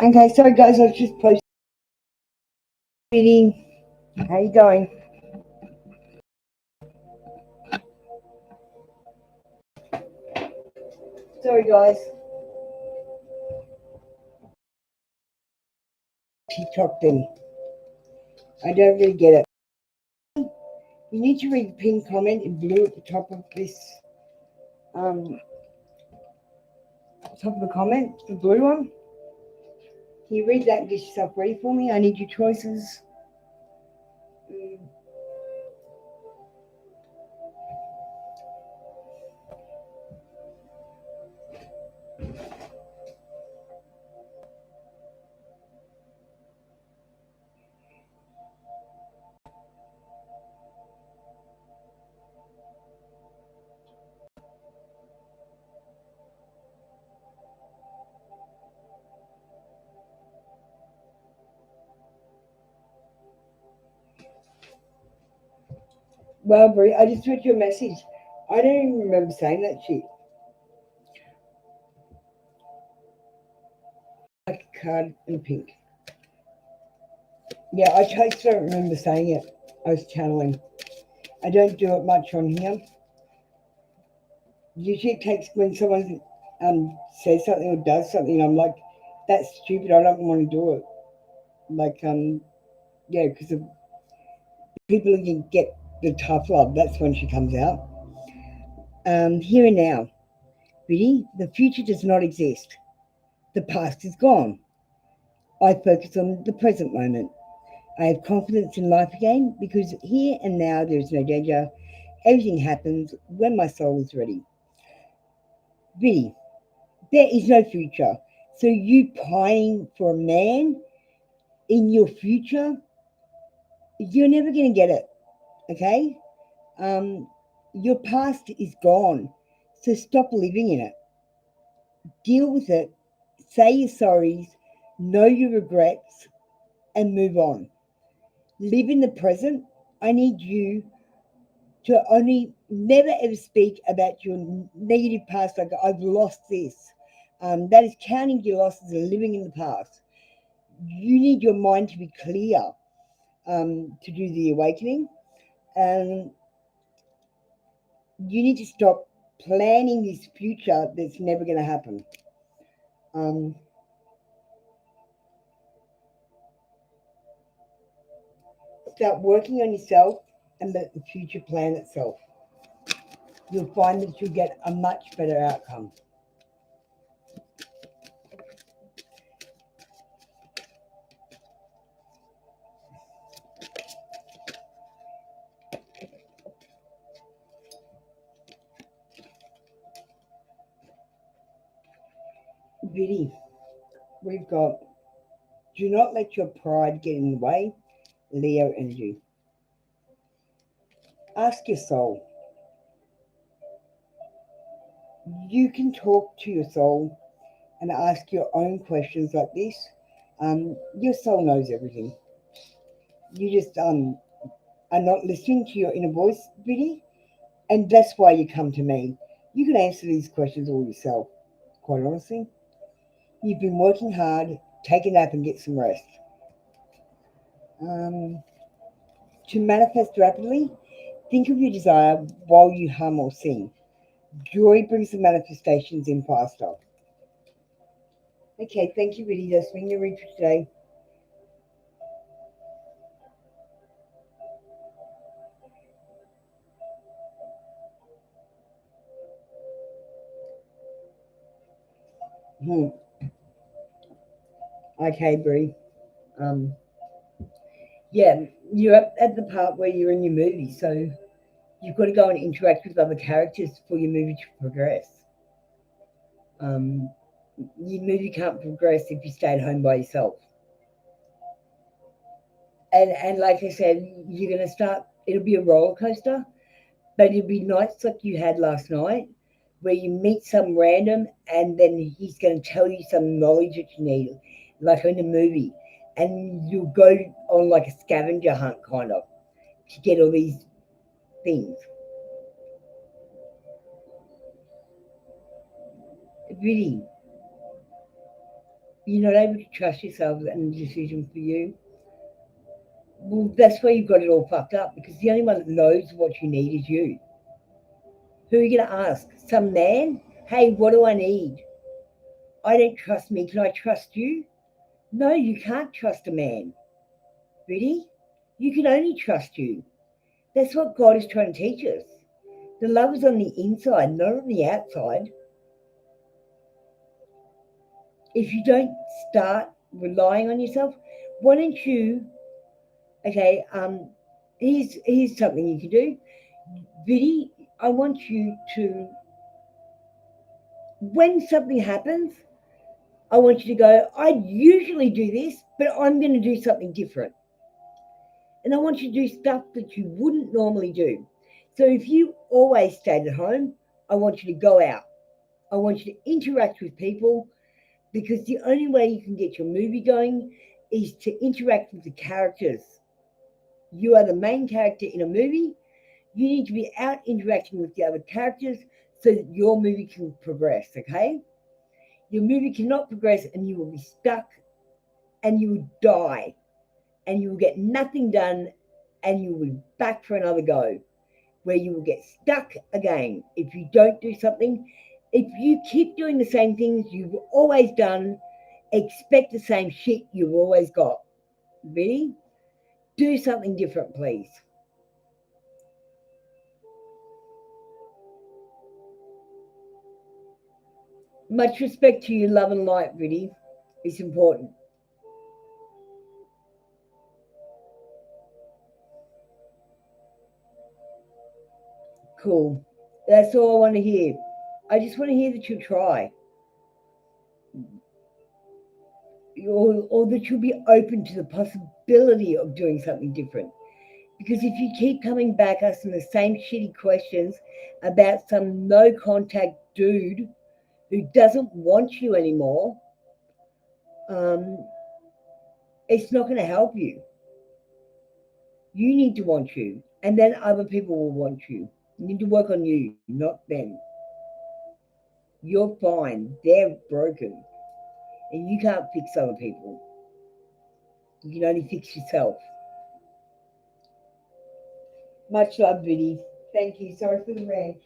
Okay, sorry guys, I was just posting. How you going? Sorry guys. TikTok thing. I don't really get it. You need to read the pinned comment in blue at the top of this top of the comment, the blue one. Can you read that and get yourself ready for me? I need your choices. Well, Brie, I just read your message. I don't even remember saying that shit. Like a card in pink. Yeah, I totally don't remember saying it. I was channeling. I don't do it much on here. Usually it takes when someone says something or does something, I'm like, that's stupid. I don't want to do it. Like yeah, because people can get the tough love. That's when she comes out. Here and now, Biddy, the future does not exist. The past is gone. I focus on the present moment. I have confidence in life again because here and now there is no danger. Everything happens when my soul is ready. Biddy, there is no future. So you pining for a man in your future, you're never going to get it. Okay? Um, your past is gone. So stop living in it. Deal with it. Say your sorries. Know your regrets and move on. Live in the present. I need you to only never ever speak about your negative past, like I've lost this. That is counting your losses and living in the past. You need your mind to be clear to do the awakening. And you need to stop planning this future that's never going to happen. Um, Start working on yourself and let the future plan itself. You'll find that you'll get a much better outcome. Biddy, we've got do not let your pride get in the way, Leo energy. Ask your soul. You can talk to your soul and ask your own questions like this. Your soul knows everything. You just are not listening to your inner voice, Biddy, and that's why you come to me. You can answer these questions all yourself, quite honestly. You've been working hard, take a nap and get some rest. Um, to manifest rapidly, think of your desire while you hum or sing. Joy brings the manifestations in faster. Okay, thank you, Biddy. That's been your read for today. Hmm. Okay, Brie. Um, yeah, you're at the part where you're in your movie, so you've got to go and interact with other characters for your movie to progress. Um, your movie can't progress if you stay at home by yourself. And like I said, you're gonna start. It'll be a roller coaster, but it'll be nights like you had last night, where you meet some random, and then he's gonna tell you some knowledge that you need, like in a movie, and you'll go on like a scavenger hunt kind of to get all these things. Really, you're not able to trust yourself and the decision for you. Well, that's where you've got it all fucked up because the only one that knows what you need is you. Who are you going to ask? Some man? Hey, what do I need? I don't trust me. Can I trust you? No, you can't trust a man. Really? You can only trust you. That's what God is trying to teach us. The love is on the inside, not on the outside. If you don't start relying on yourself, why don't you? Okay, here's something you can do. Viddy, I want you to, when something happens, I want you to go, I usually do this, but I'm going to do something different. And I want you to do stuff that you wouldn't normally do. So if you always stayed at home, I want you to go out. I want you to interact with people because the only way you can get your movie going is to interact with the characters. You are the main character in a movie. You need to be out interacting with the other characters so that your movie can progress, okay? Your movie cannot progress and you will be stuck and you will die and you will get nothing done and you will be back for another go where you will get stuck again if you don't do something. If you keep doing the same things you've always done, expect the same shit you've always got. Really? Do something different, please. Much respect to you, love and light, really. It's important. Cool. That's all I want to hear. I just want to hear that you'll try, or that you'll be open to the possibility of doing something different. Because if you keep coming back asking the same shitty questions about some no contact dude who doesn't want you anymore, um, it's not going to help you. You need to want you, and then other people will want you. You need to work on you, not them. You're fine. They're broken, and you can't fix other people. You can only fix yourself. Much love, Biddy. Thank you. Sorry for the rant.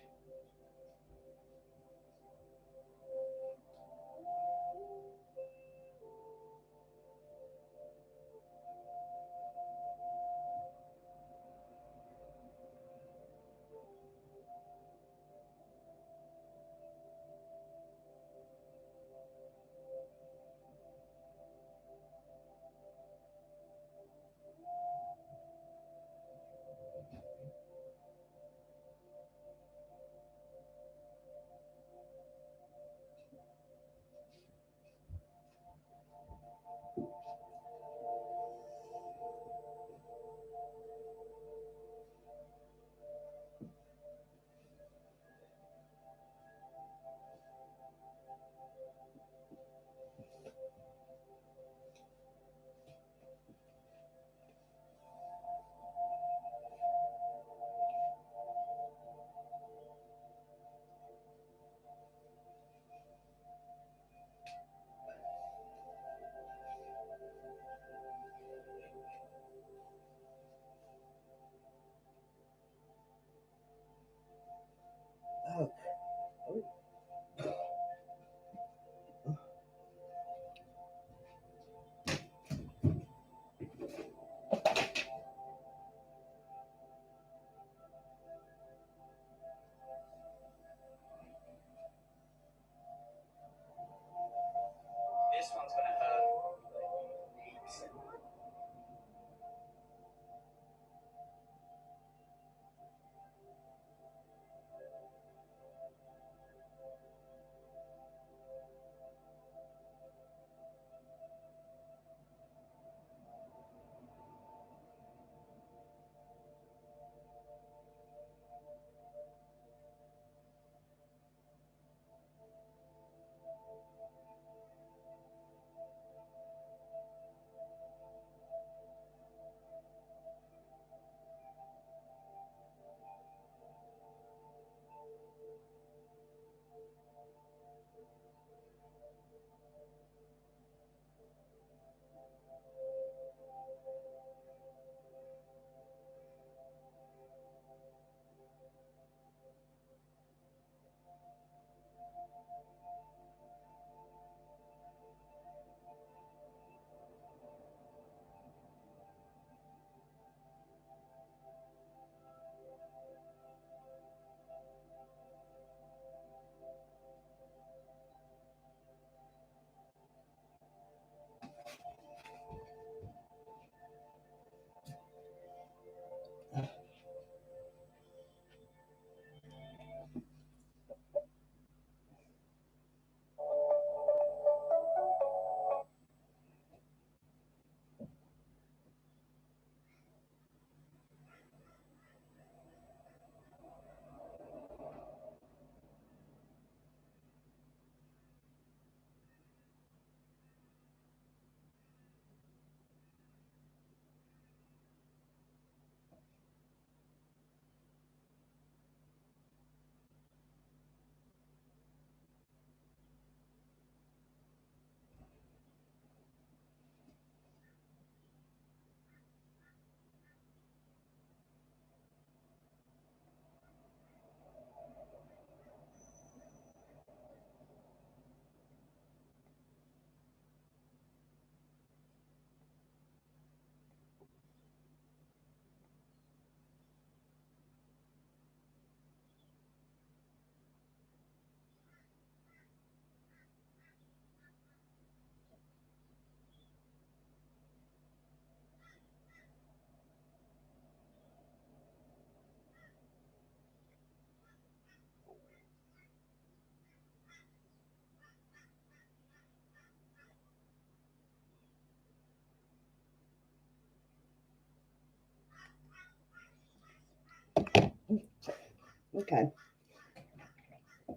Okay.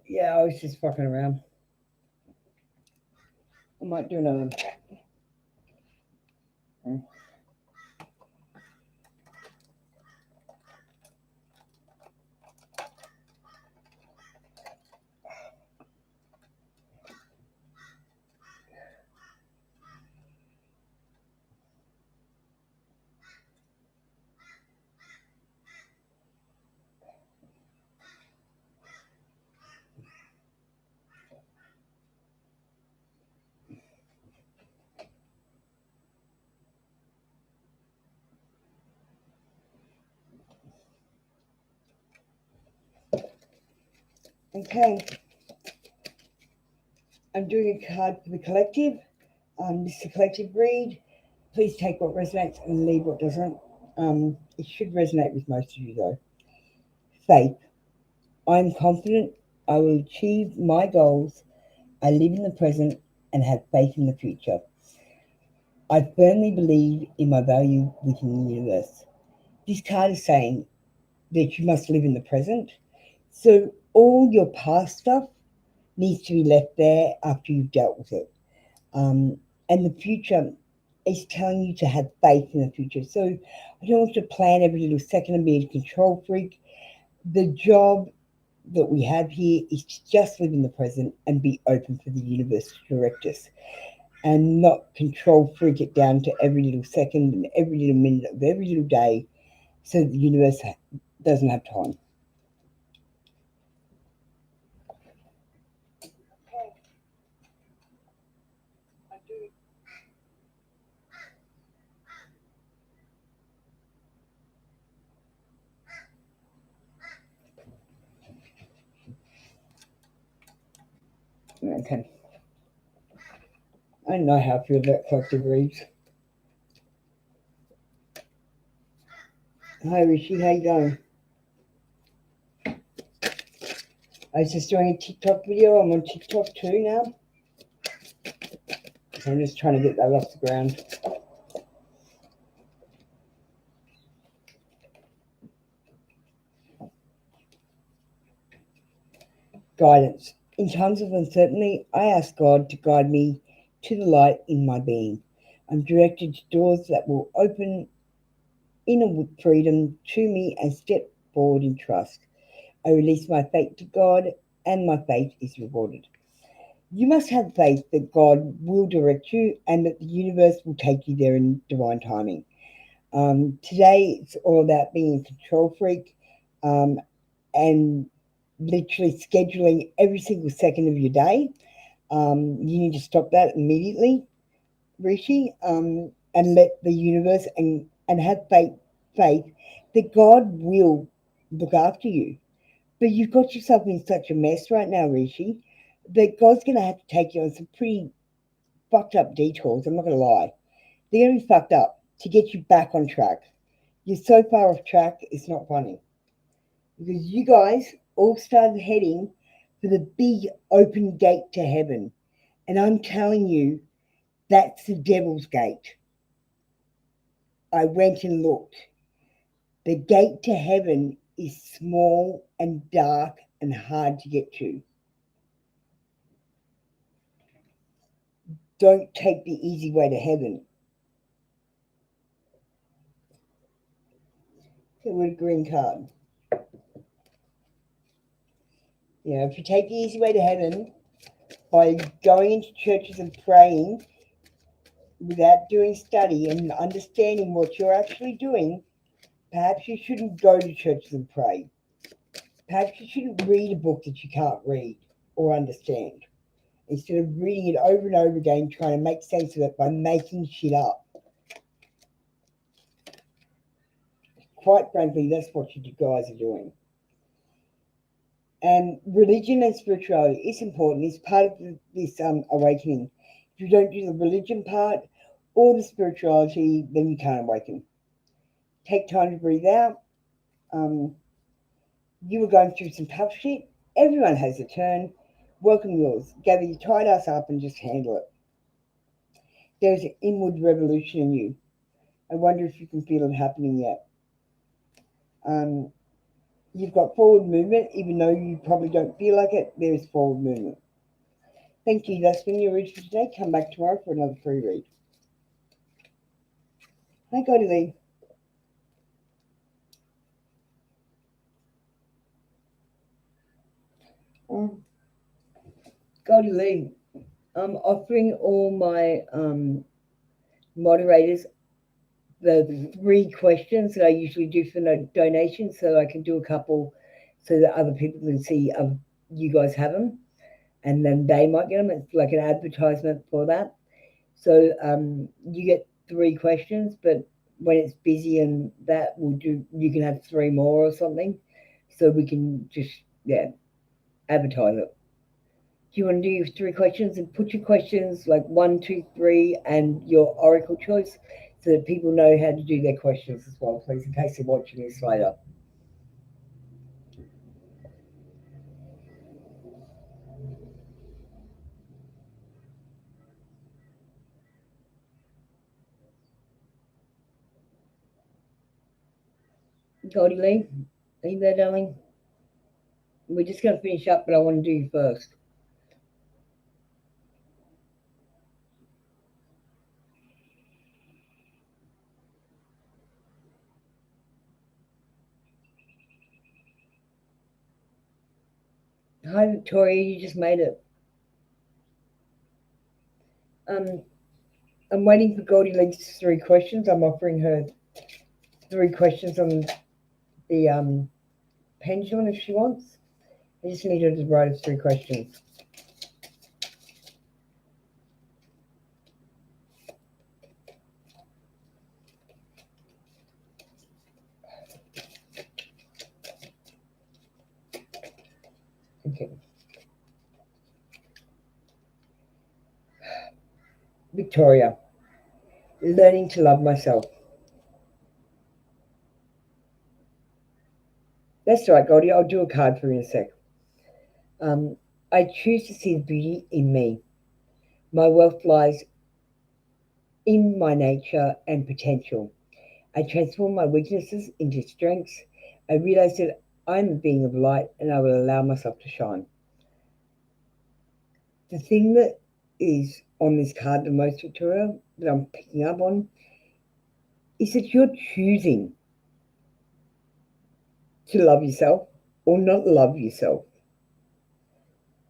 Yeah, I was just fucking around. I might do another. Mm. Okay. I'm doing a card for the collective. This is a collective read. Please take what resonates and leave what doesn't. It should resonate with most of you though. Faith. I'm confident I will achieve my goals. I live in the present and have faith in the future. I firmly believe in my value within the universe. This card is saying that you must live in the present. So all your past stuff needs to be left there after you've dealt with it. And the future is telling you to have faith in the future. So I don't want you to plan every little second and be a control freak. The job that we have here is to just live in the present and be open for the universe to direct us and not control freak it down to every little second and every little minute of every little day so the universe doesn't have time. Okay. I don't know how I feel about collective reads. Hi Rishi, how you going? I was just doing a TikTok video. I'm on TikTok too now. So I'm just trying to get that off the ground. Guidance. In times of uncertainty, I ask God to guide me to the light in my being. I'm directed to doors that will open inner freedom to me and step forward in trust. I release my faith to God, and my faith is rewarded. You must have faith that God will direct you and that the universe will take you there in divine timing. Today, it's all about being a control freak and literally scheduling every single second of your day. You need to stop that immediately, Rishi, and let the universe and have faith that God will look after you. But you've got yourself in such a mess right now, Rishi, that God's going to have to take you on some pretty fucked up detours. I'm not going to lie. They're going to be fucked up to get you back on track. You're so far off track, it's not funny. Because you guys all started heading for the big open gate to heaven. And I'm telling you, that's the devil's gate. I went and looked. The gate to heaven is small and dark and hard to get to. Don't take the easy way to heaven. Okay, with a green card. You know, if you take the easy way to heaven by going into churches and praying without doing study and understanding what you're actually doing, perhaps you shouldn't go to churches and pray. Perhaps you shouldn't read a book that you can't read or understand. Instead of reading it over and over again, trying to make sense of it by making shit up. Quite frankly, that's what you guys are doing. And religion and spirituality is important. It's part of this awakening. If you don't do the religion part or the spirituality, then you can't awaken. Take time to breathe out. You were going through some tough shit. Everyone has a turn. Welcome yours. Gather your tight ass up and just handle it. There's an inward revolution in you. I wonder if you can feel it happening yet. You've got forward movement, even though you probably don't feel like it, there's forward movement. Thank you. That's been your read for today. Come back tomorrow for another free read. Hi, Goldie Lee. Goldie Lee, I'm offering all my moderators the 3 questions that I usually do for donations, so I can do a couple so that other people can see you guys have them, and then they might get them. It's like an advertisement for that. So you get 3 questions, but when it's busy and that you can have 3 more or something, so we can just advertise it. Do you want to do your 3 questions and put your questions like 1, 2, 3 and your oracle choice so that people know how to do their questions as well, please, in case they're watching this later. Goldie Lee, are you there, darling? We're just going to finish up, but I want to do you first. Hi, Victoria, you just made it. I'm waiting for Goldie Lee's 3 questions. I'm offering her 3 questions on the pendulum if she wants. I just need her to write us 3 questions. Okay. Victoria, learning to love myself. That's right, Goldie. I'll do a card for you in a sec. I choose to see the beauty in me. My wealth lies in my nature and potential. I transform my weaknesses into strengths. I realize that I'm a being of light and I will allow myself to shine. The thing that is on this card the most, Victoria, that I'm picking up on is that you're choosing to love yourself or not love yourself.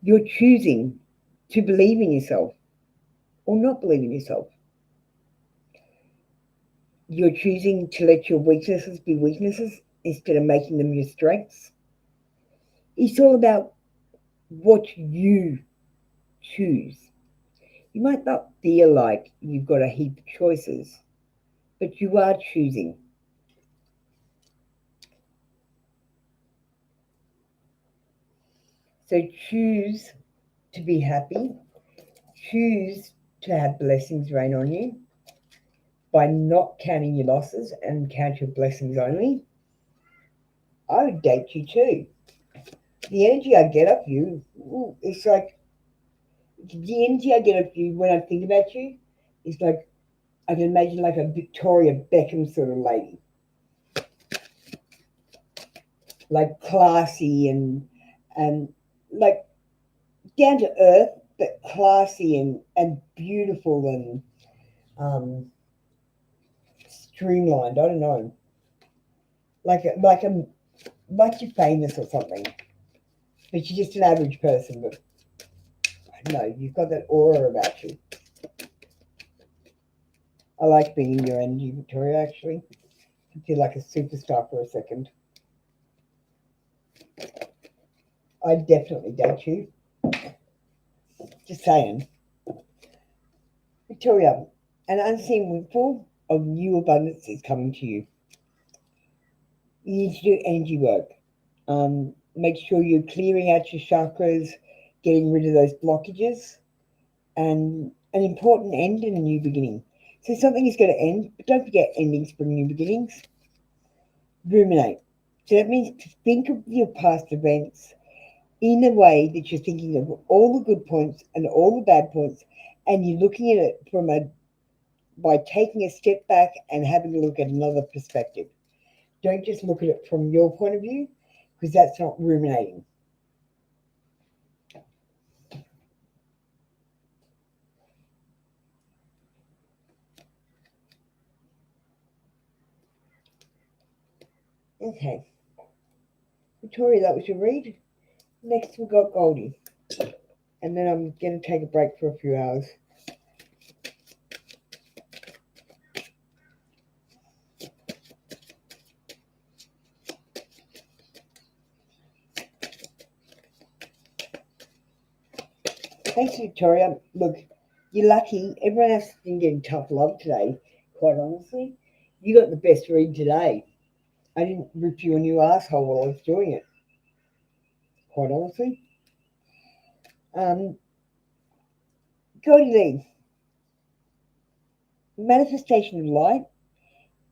You're choosing to believe in yourself or not believe in yourself. You're choosing to let your weaknesses be weaknesses instead of making them your strengths. It's all about what you choose. You might not feel like you've got a heap of choices, but you are choosing. So choose to be happy. Choose to have blessings rain on you by not counting your losses and count your blessings only. I would date you too. The energy I get off you, it's like the energy I get off you when I think about you is like I can imagine like a Victoria Beckham sort of lady, like classy and like down to earth, but classy and beautiful and streamlined. I don't know, like you're famous or something, but you're just an average person. But no, you've got that aura about you. I like being in your energy, Victoria. Actually, I feel like a superstar for a second. I definitely date you. Just saying. Victoria, an unseen windfall of new abundance is coming to you. You need to do energy work. Make sure you're clearing out your chakras, getting rid of those blockages, and an important end and a new beginning. So something is going to end, but don't forget endings bring new beginnings. Ruminate. So that means to think of your past events in a way that you're thinking of all the good points and all the bad points, and you're looking at it by taking a step back and having a look at another perspective. Don't just look at it from your point of view. because that's not ruminating. Okay. Victoria, that was your read. Next we got Goldie. And then I'm going to take a break for a few hours. Thanks, Victoria. Look, you're lucky. Everyone else has been getting tough love today, quite honestly. You got the best read today. I didn't rip you a new asshole while I was doing it, quite honestly. Goldie Lee, manifestation of light.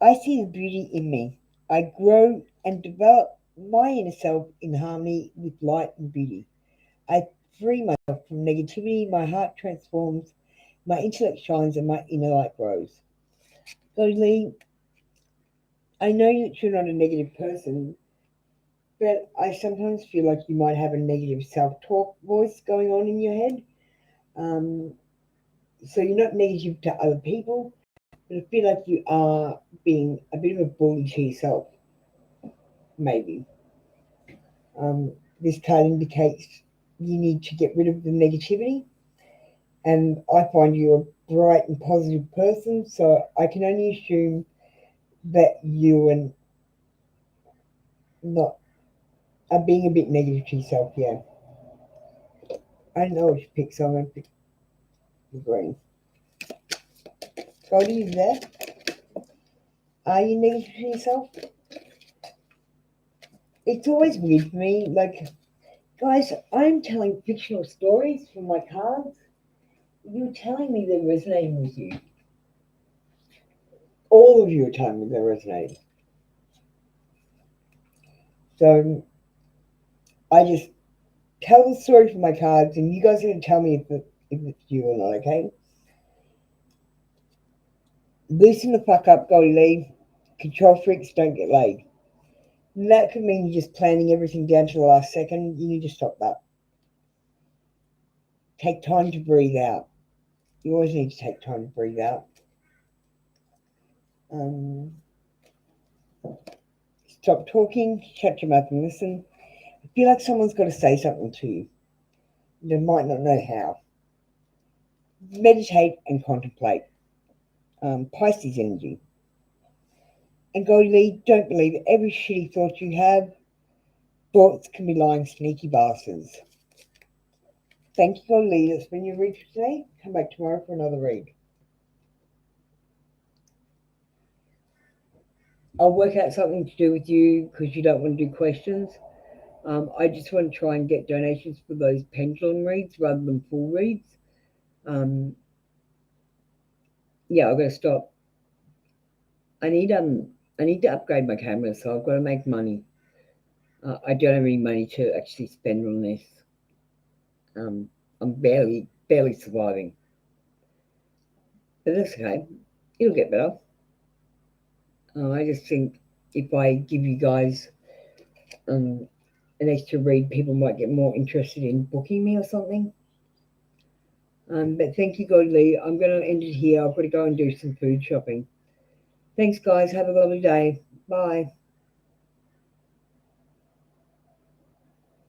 I see the beauty in me. I grow and develop my inner self in harmony with light and beauty. I free myself from negativity, my heart transforms, my intellect shines, and my inner light grows. Goldie Lee, I know that you're not a negative person, but I sometimes feel like you might have a negative self-talk voice going on in your head. Um, so you're not negative to other people, but I feel like you are being a bit of a bully to yourself, maybe. This card indicates you need to get rid of the negativity, and I find you're a bright and positive person, so I can only assume that you not are being a bit negative to yourself. Yeah, I don't know what you pick, so I'm going to pick the green. Goldie, is there? Are you negative to yourself? It's always weird for me. Like, guys, I'm telling fictional stories from my cards. You're telling me they're resonating with you. All of you are telling me they're resonating. So I just tell the story from my cards, and you guys are going to tell me if it's you or not, okay? Loosen the fuck up, Goldie Lee. Control freaks don't get laid. And that could mean you're just planning everything down to the last second. You need to stop that. Take time to breathe out. You always need to take time to breathe out. Stop talking, shut your mouth and listen. I feel like someone's got to say something to you. They might not know how. Meditate and contemplate. Pisces energy. And Goldie Lee, don't believe every shitty thought you have. Thoughts can be lying sneaky bastards. Thank you, Goldie Lee. That's been your read for today. Come back tomorrow for another read. I'll work out something to do with you because you don't want to do questions. I just want to try and get donations for those pendulum reads rather than full reads. Yeah, I've got to stop. I need to upgrade my camera, so I've got to make money. I don't have any money to actually spend on this. I'm barely surviving, but that's okay. It'll get better. I just think if I give you guys an extra read, people might get more interested in booking me or something. But thank you, Goldie Lee. I'm going to end it here. I've got to go and do some food shopping. Thanks, guys. Have a lovely day. Bye.